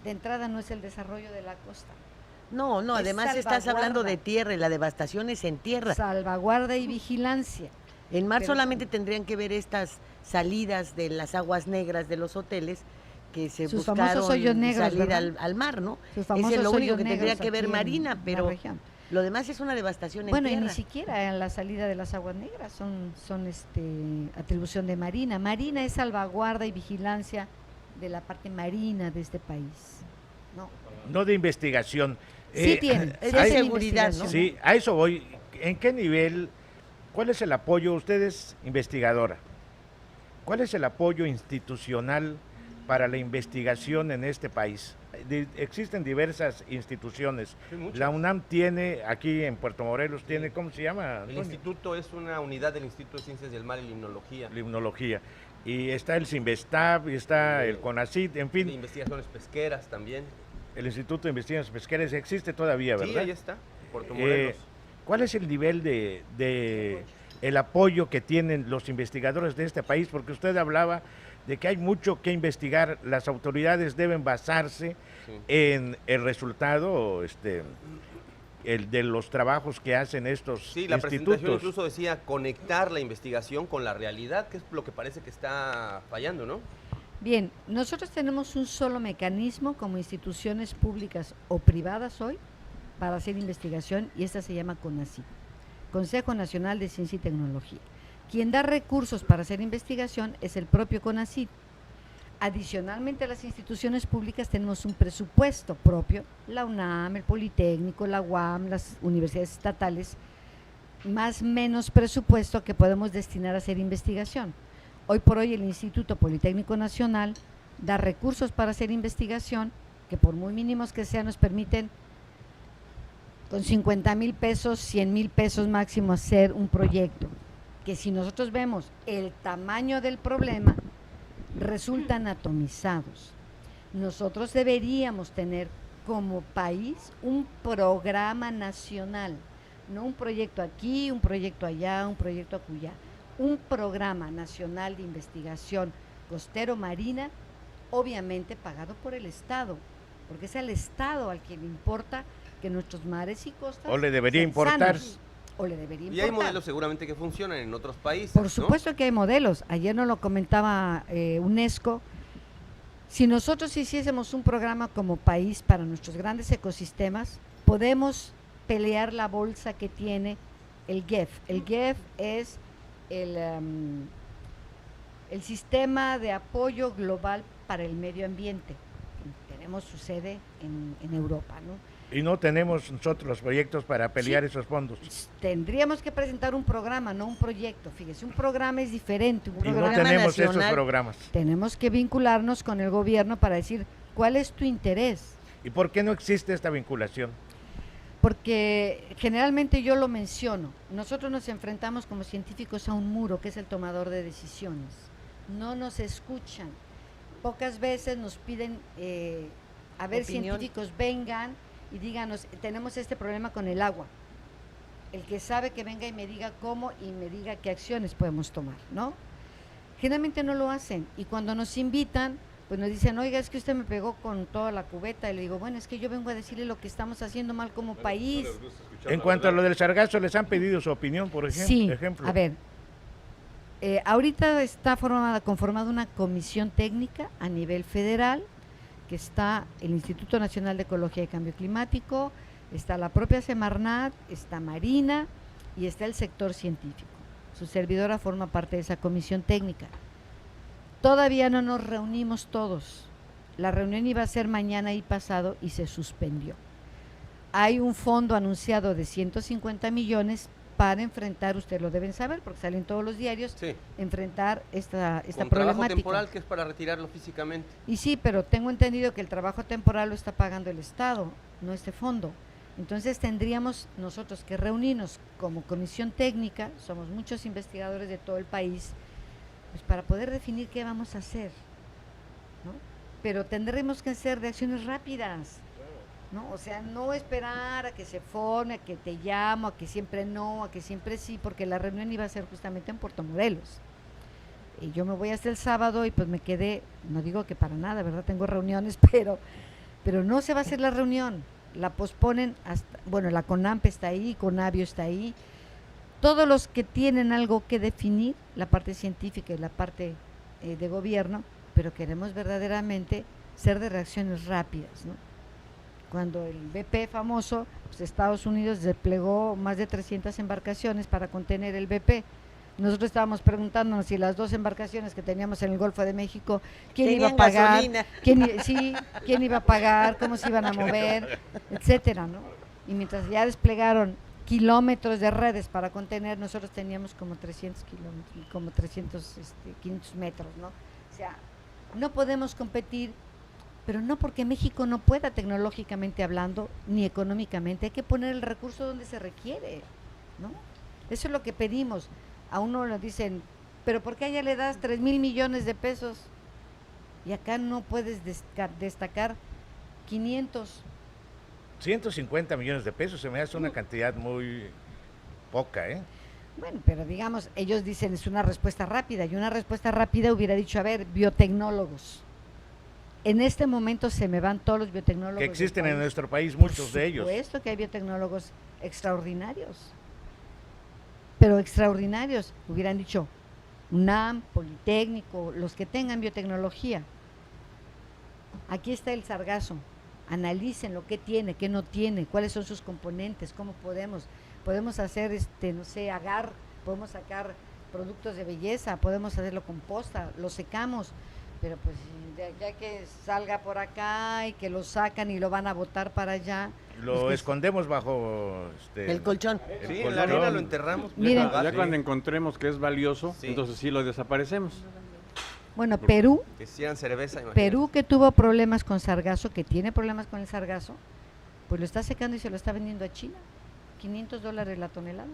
de entrada no es el desarrollo de la costa. No, además estás hablando de tierra y la devastación es en tierra. Salvaguarda y vigilancia. En mar solamente tendrían que ver estas salidas de las aguas negras de los hoteles que se buscaron salir al mar, ¿no? Ese es lo único que tendría que ver Marina, pero lo demás es una devastación en tierra. Bueno, y ni siquiera en la salida de las aguas negras son atribución de Marina. Marina es salvaguarda y vigilancia de la parte marina de este país. No de investigación. Sí tienen, es de seguridad, ¿no? Sí, a eso voy. ¿En qué nivel, cuál es el apoyo, usted es investigadora, cuál es el apoyo institucional para la investigación en este país? Existen diversas instituciones. Sí, muchas. La UNAM tiene, aquí en Puerto Morelos, tiene, ¿cómo se llama, El Antonio? instituto es una unidad del Instituto de Ciencias del Mar y Limnología. Limnología. Y está el CINVESTAB, y está el CONACYT, en De fin, investigaciones pesqueras también. el Instituto de Investigaciones Pesqueras existe todavía, ¿verdad? Sí, ahí está, Puerto Morelos. ¿Cuál es el nivel de el apoyo que tienen los investigadores de este país? Porque usted hablaba de que hay mucho que investigar, las autoridades deben basarse Sí. en el resultado, el de los trabajos que hacen estos Sí, la presentación institutos. incluso decía conectar la investigación con la realidad, que es lo que parece que está fallando, ¿no? Bien, nosotros tenemos un solo mecanismo como instituciones públicas o privadas hoy para hacer investigación y esta se llama CONACYT, Consejo Nacional de Ciencia y Tecnología. Quien da recursos para hacer investigación es el propio CONACYT. Adicionalmente a las instituciones públicas tenemos un presupuesto propio, la UNAM, el Politécnico, la UAM, las universidades estatales, más menos presupuesto que podemos destinar a hacer investigación. Hoy por hoy el Instituto Politécnico Nacional da recursos para hacer investigación que por muy mínimos que sean nos permiten con 50,000 pesos, 100,000 pesos máximo hacer un proyecto, que si nosotros vemos el tamaño del problema, resultan atomizados. Nosotros deberíamos tener como país un programa nacional, no un proyecto aquí, un proyecto allá, un proyecto acullá, un programa nacional de investigación costero marina, obviamente pagado por el Estado, porque es al Estado al que le importa que nuestros mares y costas O le debería sean importar. sanos, o le debería Y importar. hay modelos seguramente que funcionan en otros países, Por ¿no? supuesto que hay modelos. Ayer nos lo comentaba UNESCO. Si nosotros hiciésemos un programa como país para nuestros grandes ecosistemas, podemos pelear la bolsa que tiene el GEF. El GEF es el sistema de apoyo global para el medio ambiente. Tenemos su sede en Europa, ¿no? Y no tenemos nosotros los proyectos para pelear esos fondos. Tendríamos que presentar un programa, no un proyecto. Fíjese, un programa es diferente. Un Y no programa tenemos esos nacional. programas. tenemos que vincularnos con el gobierno para decir cuál es tu interés. ¿Y por qué no existe esta vinculación? Porque generalmente yo lo menciono, nosotros nos enfrentamos como científicos a un muro que es el tomador de decisiones. No nos escuchan. Pocas veces nos piden, a ver, Opinión. científicos vengan y díganos, tenemos este problema con el agua. El que sabe que venga y me diga cómo y me diga qué acciones podemos tomar, ¿no? Generalmente no lo hacen y cuando nos invitan, pues nos dicen, oiga, es que usted me pegó con toda la cubeta, y le digo, bueno, es que yo vengo a decirle lo que estamos haciendo mal como país. En cuanto a lo del sargazo, ¿les han pedido su opinión, por ejemplo? A ver, ahorita está conformada una comisión técnica a nivel federal, que está el Instituto Nacional de Ecología y Cambio Climático, está la propia Semarnat, está Marina y está el sector científico. Su servidora forma parte de esa comisión técnica. Todavía no nos reunimos todos. La reunión iba a ser mañana y pasado y se suspendió. Hay un fondo anunciado de 150 millones para enfrentar, ustedes lo deben saber porque salen todos los diarios, Sí. enfrentar esta Con trabajo problemática. temporal que es para retirarlo físicamente. Y sí, pero tengo entendido que el trabajo temporal lo está pagando el Estado, no este fondo. Entonces tendríamos nosotros que reunirnos como comisión técnica, somos muchos investigadores de todo el país, pues para poder definir qué vamos a hacer, ¿no? Pero tendremos que hacer de acciones rápidas, ¿no? O sea, no esperar a que se forme, a que te llamo, a que siempre no, a que siempre sí, porque la reunión iba a ser justamente en Puerto Morelos. Y yo me voy hasta el sábado y pues me quedé, no digo que para nada, ¿verdad? Tengo reuniones, pero no se va a hacer la reunión, la posponen hasta, bueno, la CONAMP está ahí, CONABIO está ahí, todos los que tienen algo que definir, la parte científica y la parte de gobierno, pero queremos verdaderamente ser de reacciones rápidas, ¿no? Cuando el BP famoso, pues Estados Unidos desplegó más de 300 embarcaciones para contener el BP. Nosotros estábamos preguntándonos si las 2 embarcaciones que teníamos en el Golfo de México, ¿quién iba a Tenían pagar? gasolina. ¿Quién iba a pagar? ¿Cómo se iban a mover? Etcétera, ¿no? Y mientras ya desplegaron kilómetros de redes para contener, nosotros teníamos como 300 kilómetros, como 500 metros, ¿no? O sea, no podemos competir, pero no porque México no pueda tecnológicamente hablando, ni económicamente, hay que poner el recurso donde se requiere, ¿no? Eso es lo que pedimos. A uno le dicen, pero ¿por qué allá le das 3,000 millones de pesos? Y acá no puedes destacar 500. 150 millones de pesos, se me hace una cantidad muy poca, ¿eh? Bueno, pero digamos, ellos dicen es una respuesta rápida, y una respuesta rápida hubiera dicho, a ver, biotecnólogos. En este momento se me van todos los biotecnólogos. Que existen del en país. nuestro país muchos de ellos. Por supuesto que hay biotecnólogos extraordinarios, pero extraordinarios. Hubieran dicho UNAM, Politécnico, los que tengan biotecnología. Aquí está el sargazo. Analicen lo que tiene, qué no tiene, cuáles son sus componentes, cómo podemos hacer, no sé, agar, podemos sacar productos de belleza, podemos hacerlo composta, lo secamos, pero pues ya que salga por acá y que lo sacan y lo van a botar para allá. Lo escondemos bajo el colchón. Sí, en la arena lo enterramos. Miren, Ya cuando encontremos que es valioso, Sí. entonces sí lo desaparecemos. bueno, Perú, Que hicieran cerveza, imagínate. Perú que tuvo problemas con sargazo, que tiene problemas con el sargazo, pues lo está secando y se lo está vendiendo a China, $500 la tonelada.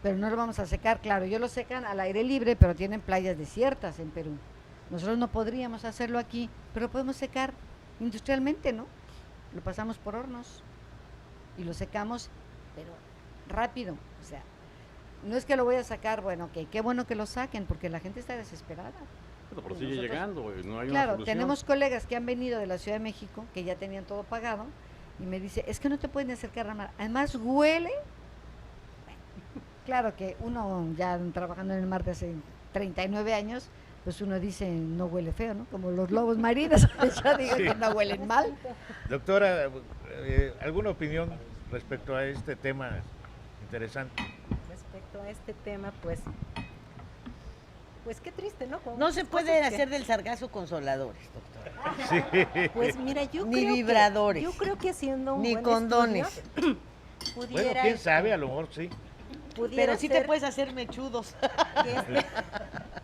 Pero no lo vamos a secar, claro, ellos lo secan al aire libre, pero tienen playas desiertas en Perú. Nosotros no podríamos hacerlo aquí, pero lo podemos secar industrialmente, ¿no? Lo pasamos por hornos y lo secamos, pero rápido, o sea, no es que lo voy a sacar, bueno, ok, qué bueno que lo saquen, porque la gente está desesperada. Pero sigue Nosotros- llegando, no hay una Claro, solución. tenemos colegas que han venido de la Ciudad de México, que ya tenían todo pagado, y me dice, es que no te pueden acercar a mar. Además huele. Bueno, claro que uno ya trabajando en el mar de hace 39 años, pues uno dice, no huele feo, ¿no? Como los lobos marinos, yo digo Sí. que no huelen mal. Doctora, ¿alguna opinión respecto a este tema interesante? Respecto a este tema, pues qué triste, ¿no? Como No se muchas puede cosas que- hacer del sargazo consoladores, doctora. Sí. Pues mira, yo Ni creo vibradores. yo creo que haciendo un Ni buen condones. estudio, Bueno, pudiera, quién sabe, a lo mejor sí. pudiera Pero sí te ser puedes hacer mechudos, que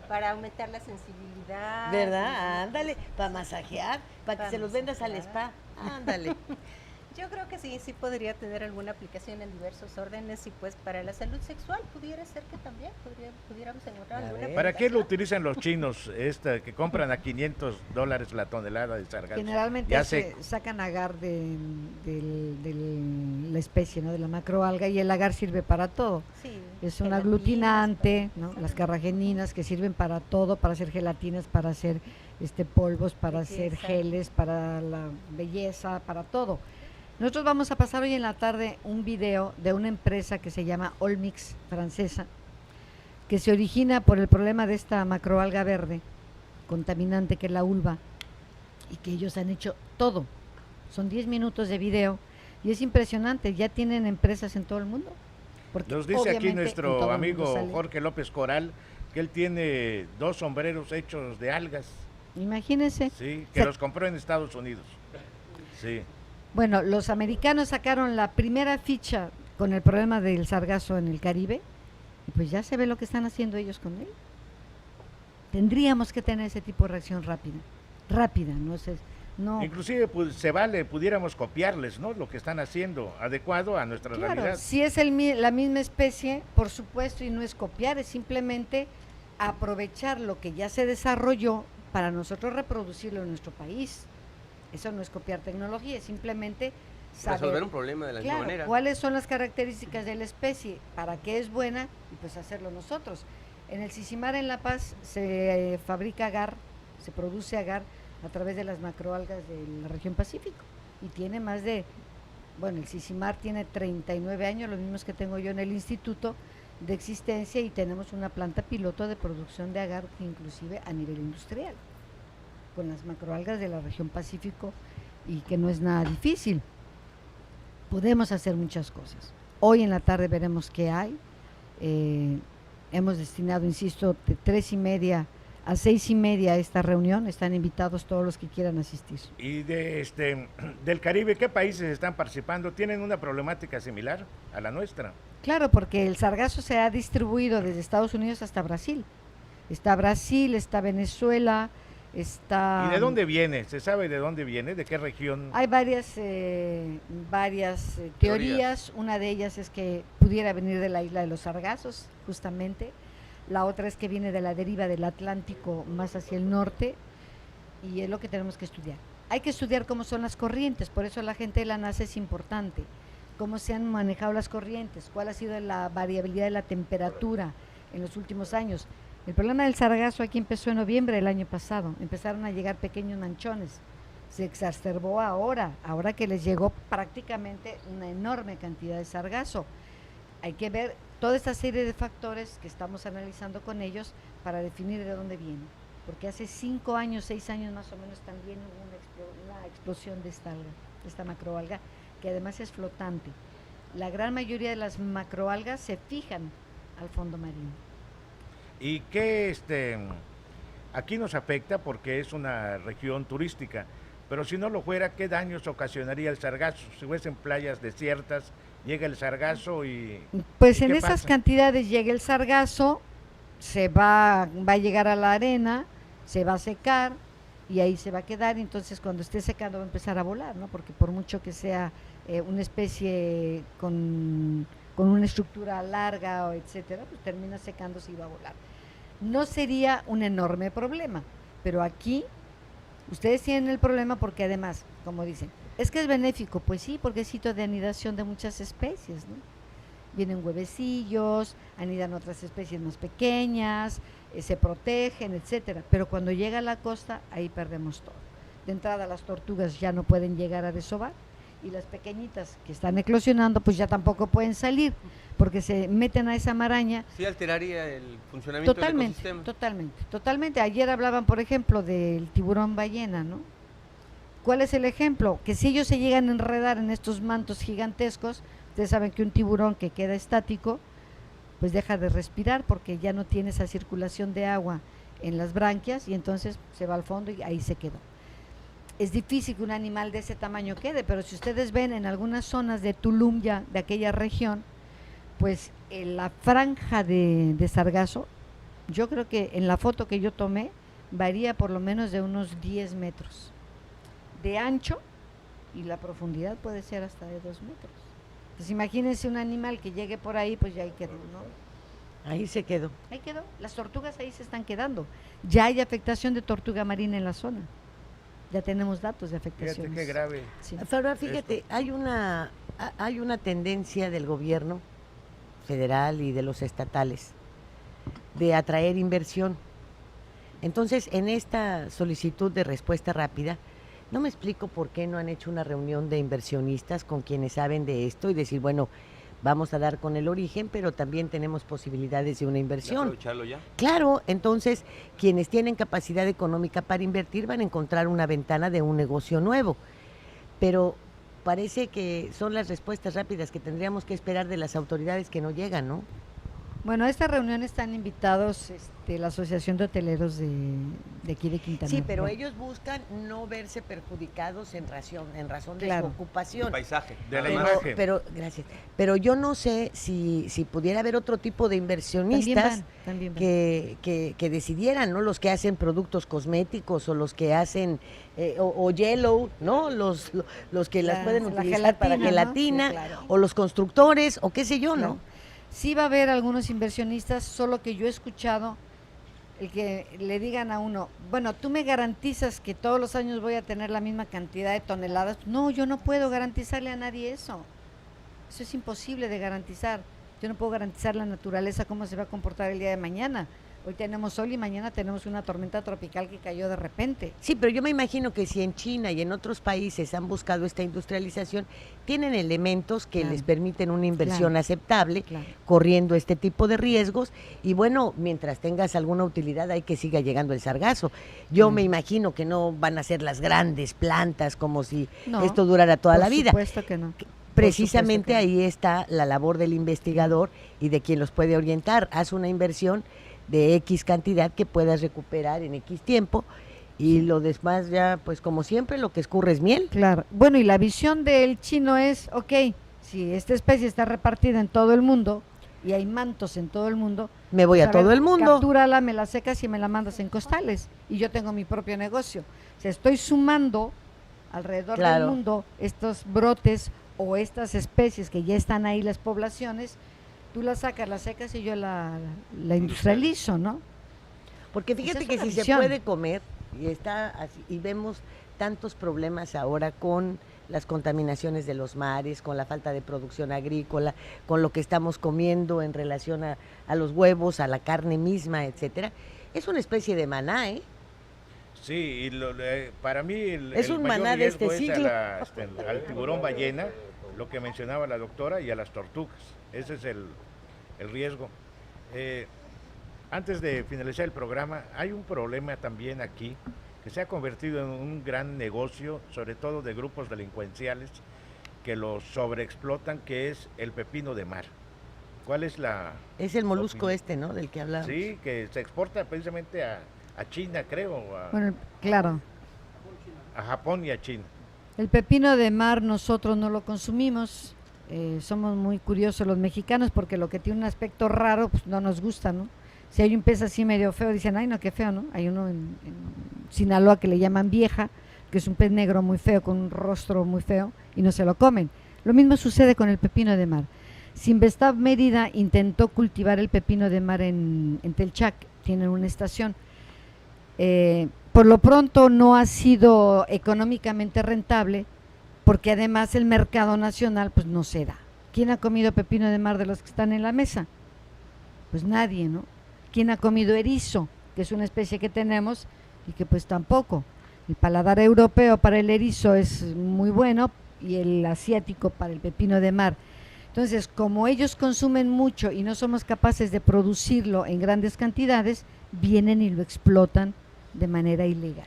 para aumentar la sensibilidad. ¿verdad? Ándale, para masajear, para que Pa' se los vendas al masajear. spa. Ándale. Yo creo que sí podría tener alguna aplicación en diversos órdenes y pues para la salud sexual pudiera ser que también pudiéramos encontrar A alguna ver. ¿Para qué lo aplicación. utilizan los chinos que compran a $500 la tonelada de sargazo? Generalmente Ya sé, sacan agar de la especie, ¿no? De la macroalga, y el agar sirve para todo. Sí, Es un gelatinas, aglutinante, para- ¿no? Las carrageninas que sirven para todo, para hacer gelatinas, para hacer polvos, para hacer Belleza. geles, para la belleza, para todo. Nosotros vamos a pasar hoy en la tarde un video de una empresa que se llama Olmix, francesa, que se origina por el problema de esta macroalga verde, contaminante que es la ulva, y que ellos han hecho todo. Son 10 minutos de video y es impresionante, ya tienen empresas en todo el mundo. Porque nos dice aquí obviamente en nuestro todo el mundo amigo sale. Jorge López Coral que él tiene 2 sombreros hechos de algas, Imagínense. sí, que Se- los compró en Estados Unidos. Sí. Bueno, los americanos sacaron la primera ficha con el problema del sargazo en el Caribe, y pues ya se ve lo que están haciendo ellos con él. Tendríamos que tener ese tipo de reacción rápida, no sé, no. Inclusive pues, pudiéramos copiarles, ¿no? Lo que están haciendo, adecuado a nuestra Claro, realidad. si es la misma especie, por supuesto, y no es copiar, es simplemente aprovechar lo que ya se desarrolló para nosotros reproducirlo en nuestro país. Eso no es copiar tecnología, es simplemente saber Resolver un problema de la misma claro, manera. cuáles son las características de la especie, para qué es buena, y pues hacerlo nosotros. En el Sicimar en La Paz se fabrica agar, se produce agar a través de las macroalgas de la región Pacífico, y tiene más de, bueno, el Sicimar tiene 39 años, los mismos que tengo yo en el instituto de existencia, y tenemos una planta piloto de producción de agar, inclusive a nivel industrial, con las macroalgas de la región Pacífico, y que no es nada difícil. Podemos hacer muchas cosas. Hoy en la tarde veremos qué hay. Hemos destinado, insisto, de 3:30 a 6:30 a esta reunión, están invitados todos los que quieran asistir. Y del Caribe, ¿qué países están participando? ¿Tienen una problemática similar a la nuestra? Claro, porque el sargazo se ha distribuido desde Estados Unidos hasta Brasil. Está Brasil, está Venezuela, está... ¿Y de dónde viene? ¿Se sabe de dónde viene? ¿De qué región? Hay varias teorías. Una de ellas es que pudiera venir de la isla de los Sargazos, justamente. La otra es que viene de la deriva del Atlántico más hacia el norte, y es lo que tenemos que estudiar. Hay que estudiar cómo son las corrientes, por eso la gente de la NASA es importante. Cómo se han manejado las corrientes, cuál ha sido la variabilidad de la temperatura en los últimos años. El problema del sargazo aquí empezó en noviembre del año pasado, empezaron a llegar pequeños manchones, se exacerbó ahora que les llegó prácticamente una enorme cantidad de sargazo. Hay que ver toda esta serie de factores que estamos analizando con ellos para definir de dónde viene, porque hace 5 años, 6 años más o menos también hubo una explosión de esta alga, de esta macroalga, que además es flotante. La gran mayoría de las macroalgas se fijan al fondo marino. ¿Y qué aquí nos afecta porque es una región turística? Pero si no lo fuera, ¿qué daños ocasionaría el sargazo? Si fuesen playas desiertas, llega el sargazo y... Pues ¿y en qué esas pasa? cantidades llega el sargazo, va a llegar a la arena, se va a secar y ahí se va a quedar, y entonces cuando esté secando va a empezar a volar, ¿no? Porque por mucho que sea una especie con una estructura larga o etcétera, pues termina secándose y va a volar. No sería un enorme problema, pero aquí ustedes tienen el problema porque además, como dicen, es que es benéfico, pues sí, porque es sitio de anidación de muchas especies, ¿no? Vienen huevecillos, anidan otras especies más pequeñas, se protegen, etcétera, pero cuando llega a la costa, ahí perdemos todo. De entrada las tortugas ya no pueden llegar a desovar, y las pequeñitas que están eclosionando pues ya tampoco pueden salir, porque se meten a esa maraña. Sí alteraría el funcionamiento del ecosistema. Totalmente. Ayer hablaban, por ejemplo, del tiburón ballena, ¿no? ¿Cuál es el ejemplo? Que si ellos se llegan a enredar en estos mantos gigantescos, ustedes saben que un tiburón que queda estático, pues deja de respirar porque ya no tiene esa circulación de agua en las branquias y entonces se va al fondo y ahí se quedó. Es difícil que un animal de ese tamaño quede, pero si ustedes ven en algunas zonas de Tulum ya, de aquella región, pues en la franja de sargazo, yo creo que en la foto que yo tomé, varía por lo menos de unos 10 metros de ancho, y la profundidad puede ser hasta de 2 metros. Entonces imagínense un animal que llegue por ahí, pues ya ahí quedó, ¿no? Ahí se quedó. Ahí quedó, las tortugas ahí se están quedando. Ya hay afectación de tortuga marina en la zona. Ya tenemos datos de afectaciones. Fíjate qué grave. Sí. Fabra, fíjate, hay una tendencia del gobierno federal y de los estatales de atraer inversión. Entonces, en esta solicitud de respuesta rápida, no me explico por qué no han hecho una reunión de inversionistas con quienes saben de esto y decir, bueno, vamos a dar con el origen, pero también tenemos posibilidades de una inversión. ¿Aprovecharlo ya? Claro, entonces quienes tienen capacidad económica para invertir van a encontrar una ventana de un negocio nuevo. Pero parece que son las respuestas rápidas que tendríamos que esperar de las autoridades que no llegan, ¿no? Bueno, a esta reunión están invitados la Asociación de Hoteleros de aquí de Quintana Roo. Sí, pero ellos buscan no verse perjudicados en razón de Claro. su ocupación. El paisaje. De la pero, imagen. pero, gracias. Pero yo no sé si pudiera haber otro tipo de inversionistas También van. que decidieran, ¿no? Los que hacen productos cosméticos o los que hacen o Yellow, ¿no? Los que las pueden la utilizar para gelatina, ¿no? gelatina, Sí, claro. o los constructores o qué sé yo, Claro. ¿no? Sí va a haber algunos inversionistas, solo que yo he escuchado el que le digan a uno, bueno, tú me garantizas que todos los años voy a tener la misma cantidad de toneladas. No, yo no puedo garantizarle a nadie eso. Eso es imposible de garantizar. Yo no puedo garantizar la naturaleza, cómo se va a comportar el día de mañana. Hoy tenemos sol y mañana tenemos una tormenta tropical que cayó de repente. Sí, pero yo me imagino que si en China y en otros países han buscado esta industrialización, tienen elementos que Claro. les permiten una inversión Claro. aceptable, Claro. corriendo este tipo de riesgos, y bueno, mientras tengas alguna utilidad hay que siga llegando el sargazo. Yo me imagino que no van a ser las grandes plantas como si No, esto durara toda la vida. Por supuesto que no. Precisamente Por supuesto que ahí está la labor del investigador y de quien los puede orientar. Haz una inversión, de X cantidad que puedas recuperar en X tiempo, y lo demás ya, pues como siempre, lo que escurre es miel. Claro. Bueno, y la visión del chino es, ok, si esta especie está repartida en todo el mundo y hay mantos en todo el mundo, Me voy pues, a todo ver, el mundo. captúrala, me la secas y me la mandas en costales, y yo tengo mi propio negocio. O sea, estoy sumando alrededor Claro. del mundo estos brotes o estas especies que ya están ahí, las poblaciones, tú las sacas, las secas y yo la industrializo, ¿no? Porque Esa fíjate es que una si se visión. puede comer, y está así, y vemos tantos problemas ahora con las contaminaciones de los mares, con la falta de producción agrícola, con lo que estamos comiendo en relación a los huevos, a la carne misma, etcétera. Es una especie de maná, ¿eh? Sí, y para mí Es el un mayor maná de este riesgo es siglo. al tiburón ballena, lo que mencionaba la doctora, y a las tortugas. Ese es el riesgo. Antes de finalizar el programa, hay un problema también aquí que se ha convertido en un gran negocio, sobre todo de grupos delincuenciales que lo sobreexplotan, que es el pepino de mar. ¿Cuál es la...? Es el molusco opinión? ¿no? Del que hablamos. Sí, que se exporta precisamente a China, creo, Bueno, claro. a Japón y a China. El pepino de mar nosotros no lo consumimos, somos muy curiosos los mexicanos porque lo que tiene un aspecto raro pues no nos gusta, ¿no? Si hay un pez así medio feo, dicen, ay no, qué feo, ¿no? Hay uno en Sinaloa que le llaman vieja, que es un pez negro muy feo, con un rostro muy feo, y no se lo comen. Lo mismo sucede con el pepino de mar. Sinvestav Mérida intentó cultivar el pepino de mar en Telchac, tienen una estación. Por lo pronto no ha sido económicamente rentable, porque además el mercado nacional pues no se da. ¿Quién ha comido pepino de mar de los que están en la mesa? Pues nadie, ¿no? ¿Quién ha comido erizo, que es una especie que tenemos y que pues tampoco? El paladar europeo para el erizo es muy bueno y el asiático para el pepino de mar. Entonces, como ellos consumen mucho y no somos capaces de producirlo en grandes cantidades, vienen y lo explotan de manera ilegal.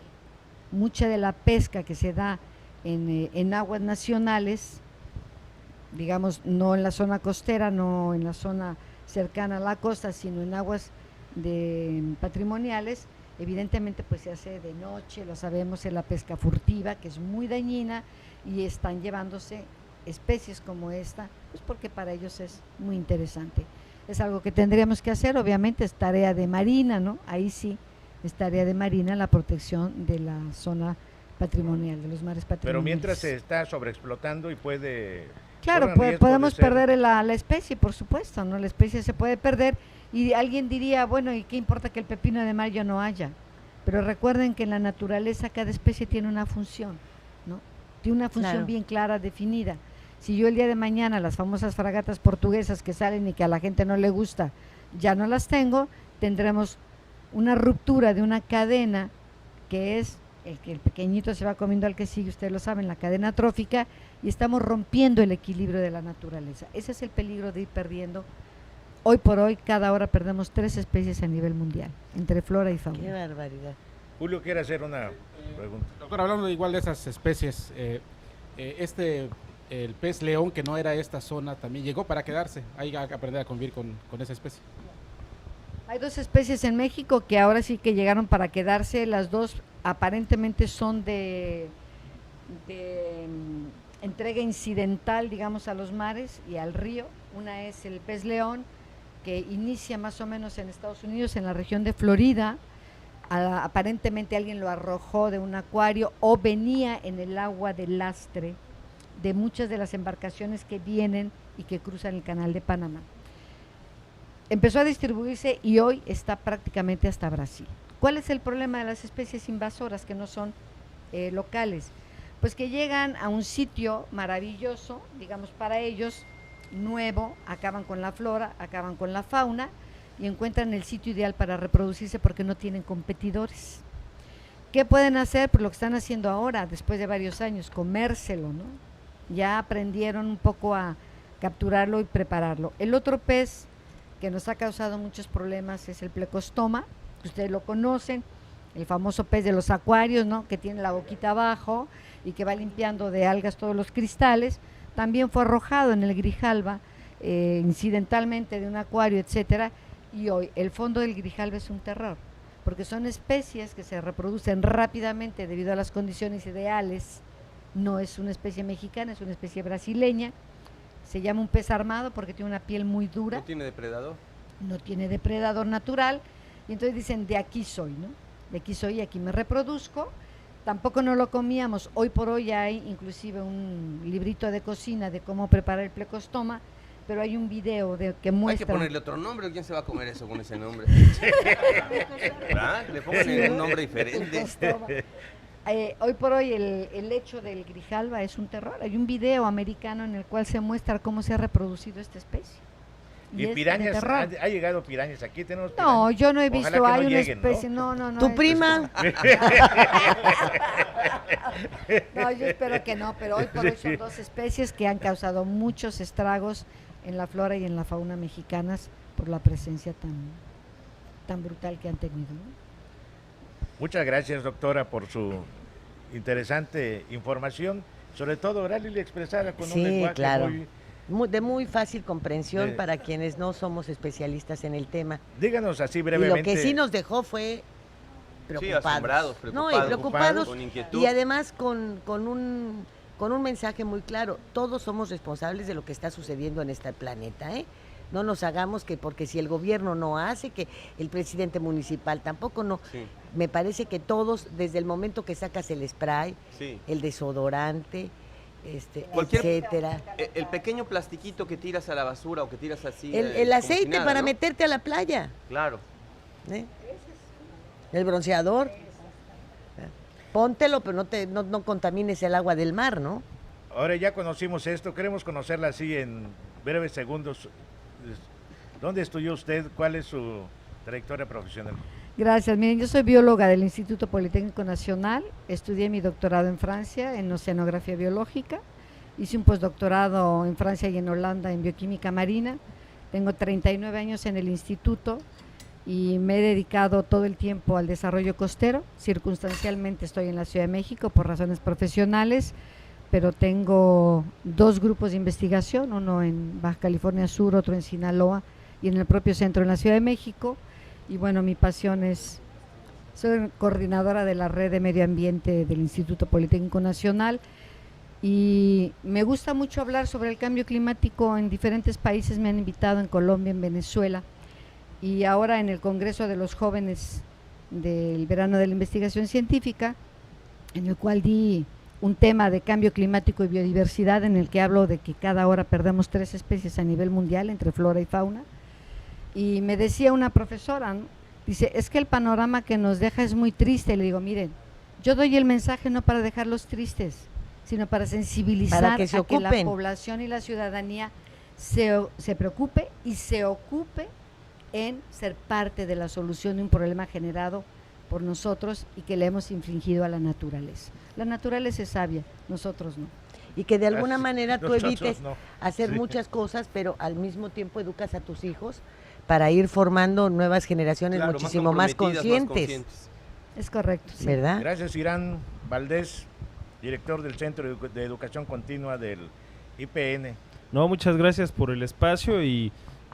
Mucha de la pesca que se da en aguas nacionales, digamos, no en la zona costera, no en la zona cercana a la costa, sino en aguas patrimoniales, evidentemente pues se hace de noche, lo sabemos, es la pesca furtiva, que es muy dañina, y están llevándose especies como esta, pues porque para ellos es muy interesante. Es algo que tendríamos que hacer, obviamente es tarea de Marina, ¿no? Ahí sí es tarea de Marina la protección de la zona patrimonial, de los mares patrimoniales. Pero mientras se está sobreexplotando y puede... Claro, corren riesgo podemos de ser- perder la especie, por supuesto, ¿no? La especie se puede perder y alguien diría, bueno, ¿y qué importa que el pepino de mar ya no haya? Pero recuerden que en la naturaleza cada especie tiene una función, ¿no? Tiene una función Claro. bien clara, definida. Si yo el día de mañana las famosas fragatas portuguesas que salen y que a la gente no le gusta, ya no las tengo, tendremos una ruptura de una cadena que es el que el pequeñito se va comiendo al que sigue, ustedes lo saben, la cadena trófica, y estamos rompiendo el equilibrio de la naturaleza. Ese es el peligro de ir perdiendo. Hoy por hoy, cada hora perdemos 3 especies a nivel mundial, entre flora y Qué fauna. barbaridad. Julio quiere hacer una pregunta. Doctor, hablando igual de esas especies, el pez león, que no era esta zona, también llegó para quedarse. Hay que aprender a convivir con esa especie. Hay 2 especies en México que ahora sí que llegaron para quedarse. Las 2 aparentemente son de entrega incidental, digamos, a los mares y al río. Una es el pez león, que inicia más o menos en Estados Unidos, en la región de Florida. Aparentemente alguien lo arrojó de un acuario o venía en el agua de lastre de muchas de las embarcaciones que vienen y que cruzan el canal de Panamá. Empezó a distribuirse y hoy está prácticamente hasta Brasil. ¿Cuál es el problema de las especies invasoras que no son locales? Pues que llegan a un sitio maravilloso, digamos para ellos, nuevo, acaban con la flora, acaban con la fauna y encuentran el sitio ideal para reproducirse porque no tienen competidores. ¿Qué pueden hacer? Pues lo que están haciendo ahora, después de varios años, comérselo, ¿no? Ya aprendieron un poco a capturarlo y prepararlo. El otro pez que nos ha causado muchos problemas es el plecostoma, que ustedes lo conocen, el famoso pez de los acuarios, ¿no? Que tiene la boquita abajo y que va limpiando de algas todos los cristales. También fue arrojado en el Grijalba, incidentalmente de un acuario, etcétera, Y hoy el fondo del Grijalva es un terror, porque son especies que se reproducen rápidamente debido a las condiciones ideales. No es una especie mexicana, es una especie brasileña. Se llama un pez armado porque tiene una piel muy dura. ¿No tiene depredador? No tiene depredador natural. Y entonces dicen, de aquí soy, ¿no? De aquí soy y aquí me reproduzco. Tampoco no lo comíamos. Hoy por hoy hay inclusive un librito de cocina de cómo preparar el plecostoma, pero hay un video que muestra... Hay que ponerle otro nombre. ¿Quién se va a comer eso con ese nombre? ¿Verdad? Le pongan un nombre diferente. Hoy por hoy el hecho del Grijalva es un terror. Hay un video americano en el cual se muestra cómo se ha reproducido esta especie. ¿Y es pirañas? de terror. ¿Ha llegado pirañas? Aquí tenemos No, pirañas. yo no he Ojalá visto, que no hay una lleguen, especie, ¿no? no. ¿Tu prima? No, yo espero que no, pero hoy por hoy son dos especies que han causado muchos estragos en la flora y en la fauna mexicanas por la presencia tan brutal que han tenido, ¿no? Muchas gracias, doctora, por su interesante información, sobre todo oral y expresada con un Sí, lenguaje claro. muy... De muy fácil comprensión Sí. para quienes no somos especialistas en el tema. Díganos así Y brevemente. lo que sí nos dejó fue preocupados. asombrados, No, y preocupados, preocupados con inquietud. y además con un mensaje muy claro. Todos somos responsables de lo que está sucediendo en este planeta, ¿eh? No nos hagamos que porque si el gobierno no hace, que el presidente municipal tampoco, no. Sí. Me parece que todos, desde el momento que sacas el spray, Sí. el desodorante, Cualquier- etcétera. El pequeño plastiquito que tiras a la basura o que tiras así. El como si aceite nada, para ¿no? meterte a la playa, Claro. ¿eh? El bronceador. Póntelo, pero no contamines el agua del mar, ¿no? Ahora ya conocimos esto, queremos conocerla así en breves segundos. ¿Dónde estudió usted? ¿Cuál es su trayectoria profesional? Gracias. Miren, yo soy bióloga del Instituto Politécnico Nacional. Estudié mi doctorado en Francia en oceanografía biológica. Hice un postdoctorado en Francia y en Holanda en bioquímica marina. Tengo 39 años en el instituto y me he dedicado todo el tiempo al desarrollo costero. Circunstancialmente estoy en la Ciudad de México por razones profesionales, pero tengo 2 grupos de investigación, uno en Baja California Sur, otro en Sinaloa y en el propio centro en la Ciudad de México. Y bueno, mi pasión es, soy coordinadora de la red de medio ambiente del Instituto Politécnico Nacional y me gusta mucho hablar sobre el cambio climático en diferentes países. Me han invitado en Colombia, en Venezuela y ahora en el Congreso de los Jóvenes del Verano de la Investigación Científica, en el cual di un tema de cambio climático y biodiversidad, en el que hablo de que cada hora perdemos 3 especies a nivel mundial entre flora y fauna. Y me decía una profesora, ¿no? Dice, es que el panorama que nos deja es muy triste. Le digo, miren, yo doy el mensaje no para dejarlos tristes, sino para sensibilizar Para que se a que la ocupen. población y la ciudadanía se preocupe y se ocupe en ser parte de la solución de un problema generado por nosotros y que le hemos infligido a la naturaleza. La naturaleza es sabia, nosotros no. Y que de alguna Así, manera tú nosotros evites no. hacer Sí. muchas cosas, pero al mismo tiempo educas a tus hijos para ir formando nuevas generaciones Claro, muchísimo más comprometidas, conscientes, Es correcto. Sí. ¿verdad? Gracias, Irán Valdés, director del Centro de Educación Continua del IPN. No, muchas gracias por el espacio y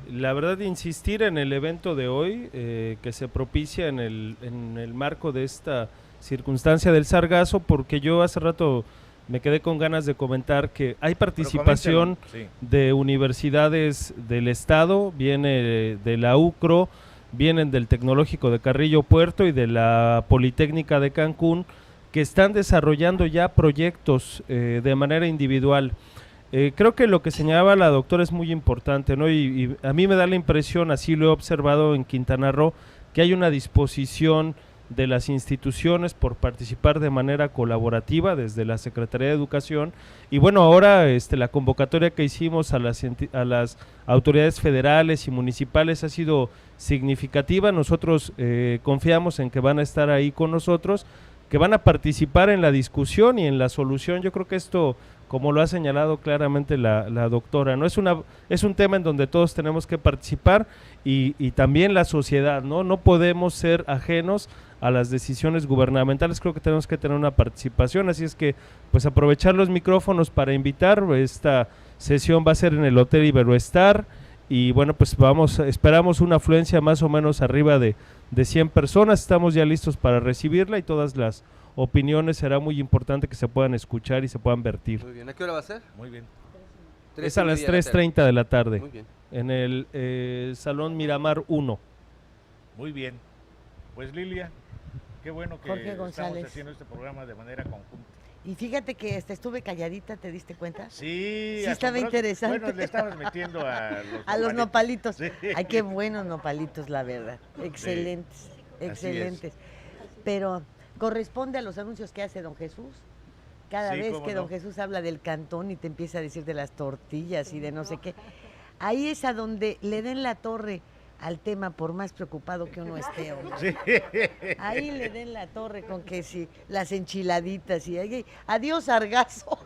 la verdad insistir en el evento de hoy que se propicia en el marco de esta circunstancia del sargazo, porque yo hace rato me quedé con ganas de comentar que hay participación Sí. de universidades del estado, viene de la UCRO, vienen del Tecnológico de Carrillo Puerto y de la Politécnica de Cancún, que están desarrollando ya proyectos de manera individual. Creo que lo que señalaba la doctora es muy importante, ¿no? Y a mí me da la impresión, así lo he observado en Quintana Roo, que hay una disposición de las instituciones por participar de manera colaborativa desde la Secretaría de Educación y bueno, ahora la convocatoria que hicimos a las autoridades federales y municipales ha sido significativa. Nosotros confiamos en que van a estar ahí con nosotros, que van a participar en la discusión y en la solución. Yo creo que esto, como lo ha señalado claramente la doctora, ¿no? Es un tema en donde todos tenemos que participar y también la sociedad, ¿no? No podemos ser ajenos a las decisiones gubernamentales, creo que tenemos que tener una participación, así es que pues aprovechar los micrófonos para invitar. Esta sesión va a ser en el Hotel Iberoestar y bueno, pues esperamos una afluencia más o menos arriba de 100 personas, estamos ya listos para recibirla y todas las opiniones será muy importante que se puedan escuchar y se puedan vertir. Muy bien, ¿a qué hora va a ser? Muy bien. Es a las 3:30 de la 3:30 de la tarde, Muy bien. en el Salón Miramar 1. Muy bien. Pues Lilia, qué bueno que Jorge estamos González. haciendo este programa de manera conjunta. Y fíjate que hasta estuve calladita, ¿te diste cuenta? Sí, Sí, estaba asombroso. interesante. Bueno, le estabas metiendo a los nopalitos. Sí. Ay, qué buenos nopalitos, la verdad. Excelentes, es. excelentes. Pero corresponde a los anuncios que hace don Jesús. Cada Sí, vez cómo que no. don Jesús habla del cantón y te empieza a decir de las tortillas y de no sé qué. Ahí es a donde le den la torre al tema, por más preocupado que uno esté. Hombre. Sí. Ahí le den la torre con que si las enchiladitas y adiós sargazo.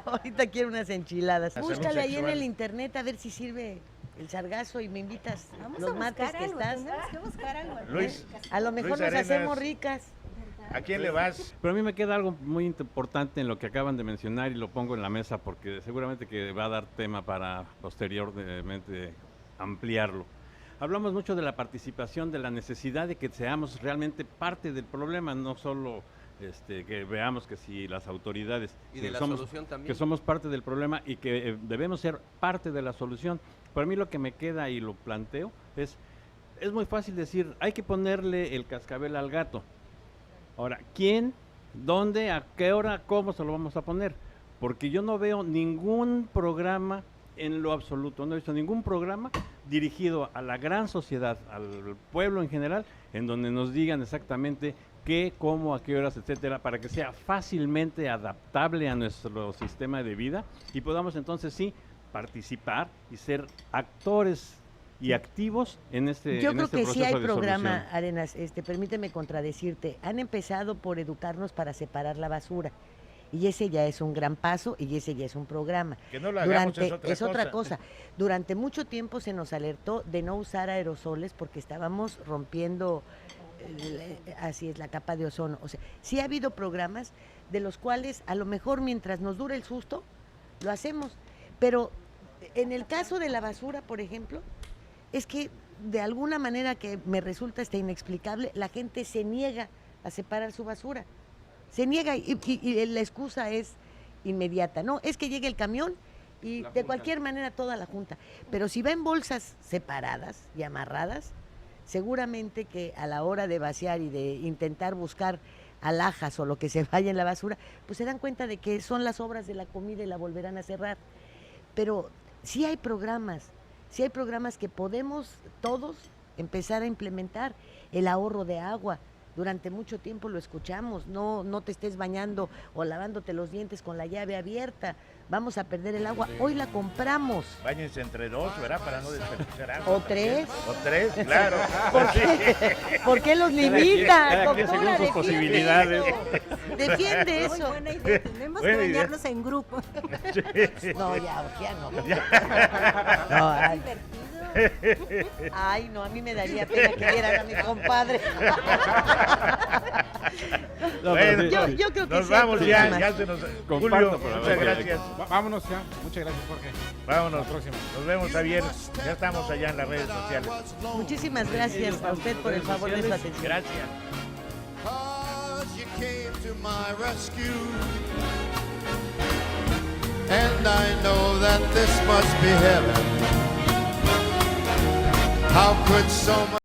Ahorita quiero unas enchiladas. La salud Búscale ahí en sexual. el internet a ver si sirve el sargazo y me invitas Vamos los a martes buscar que algo, estás. tenemos que buscar algo. Luis, A lo mejor Luis nos Arenas. hacemos ricas. ¿A quién le vas? Pero a mí me queda algo muy importante en lo que acaban de mencionar y lo pongo en la mesa porque seguramente que va a dar tema para posteriormente ampliarlo. Hablamos mucho de la participación, de la necesidad de que seamos realmente parte del problema, no solo que veamos que si las autoridades Y de la somos, solución también. que somos parte del problema y que debemos ser parte de la solución. Para mí lo que me queda y lo planteo es muy fácil decir, hay que ponerle el cascabel al gato. Ahora, ¿quién, dónde, a qué hora, cómo se lo vamos a poner? Porque yo no veo ningún programa en lo absoluto, no he visto ningún programa dirigido a la gran sociedad, al pueblo en general, en donde nos digan exactamente qué, cómo, a qué horas, etcétera, para que sea fácilmente adaptable a nuestro sistema de vida y podamos entonces sí participar y ser actores y activos en este Yo en creo este que sí hay proceso de programa, solución. Arenas, permíteme contradecirte. Han empezado por educarnos para separar la basura. Y ese ya es un gran paso y ese ya es un programa. Que no lo hagamos es otra cosa. Durante mucho tiempo se nos alertó de no usar aerosoles porque estábamos rompiendo, así es, la capa de ozono. O sea, sí ha habido programas de los cuales a lo mejor mientras nos dure el susto, lo hacemos. Pero en el caso de la basura, por ejemplo, es que de alguna manera que me resulta hasta inexplicable, la gente se niega a separar su basura. Se niega y la excusa es inmediata. No, es que llegue el camión y de cualquier manera toda la junta. Pero si va en bolsas separadas y amarradas, seguramente que a la hora de vaciar y de intentar buscar alhajas o lo que se vaya en la basura, pues se dan cuenta de que son las obras de la comida y la volverán a cerrar. Pero sí hay programas que podemos todos empezar a implementar. El ahorro de agua, durante mucho tiempo lo escuchamos, no te estés bañando o lavándote los dientes con la llave abierta, vamos a perder el agua, hoy la compramos. Báñense entre dos, ¿verdad? Para no desperdiciar agua. O tres. O tres, claro. ¿Por qué los limita? cada quien según sus posibilidades. Defiende Muy eso. buena idea, tenemos Buena que idea. bañarnos en grupo. No, ya no. No, Es divertido. ay, no, a mí me daría pena que vieran a mi compadre. No, pero sí, Yo creo que Nos sí hay vamos ya, programas. ya se nos... Comparto, Julio, pero a muchas ver qué- gracias. Vámonos ya. Muchas gracias, Jorge. Vámonos. Hasta la próxima. Nos vemos, Javier. Ya estamos allá en las redes sociales. Muchísimas gracias a usted por el favor de su atención. Gracias. 'Cause you came to my rescue, and I know that this must be heaven. How could so much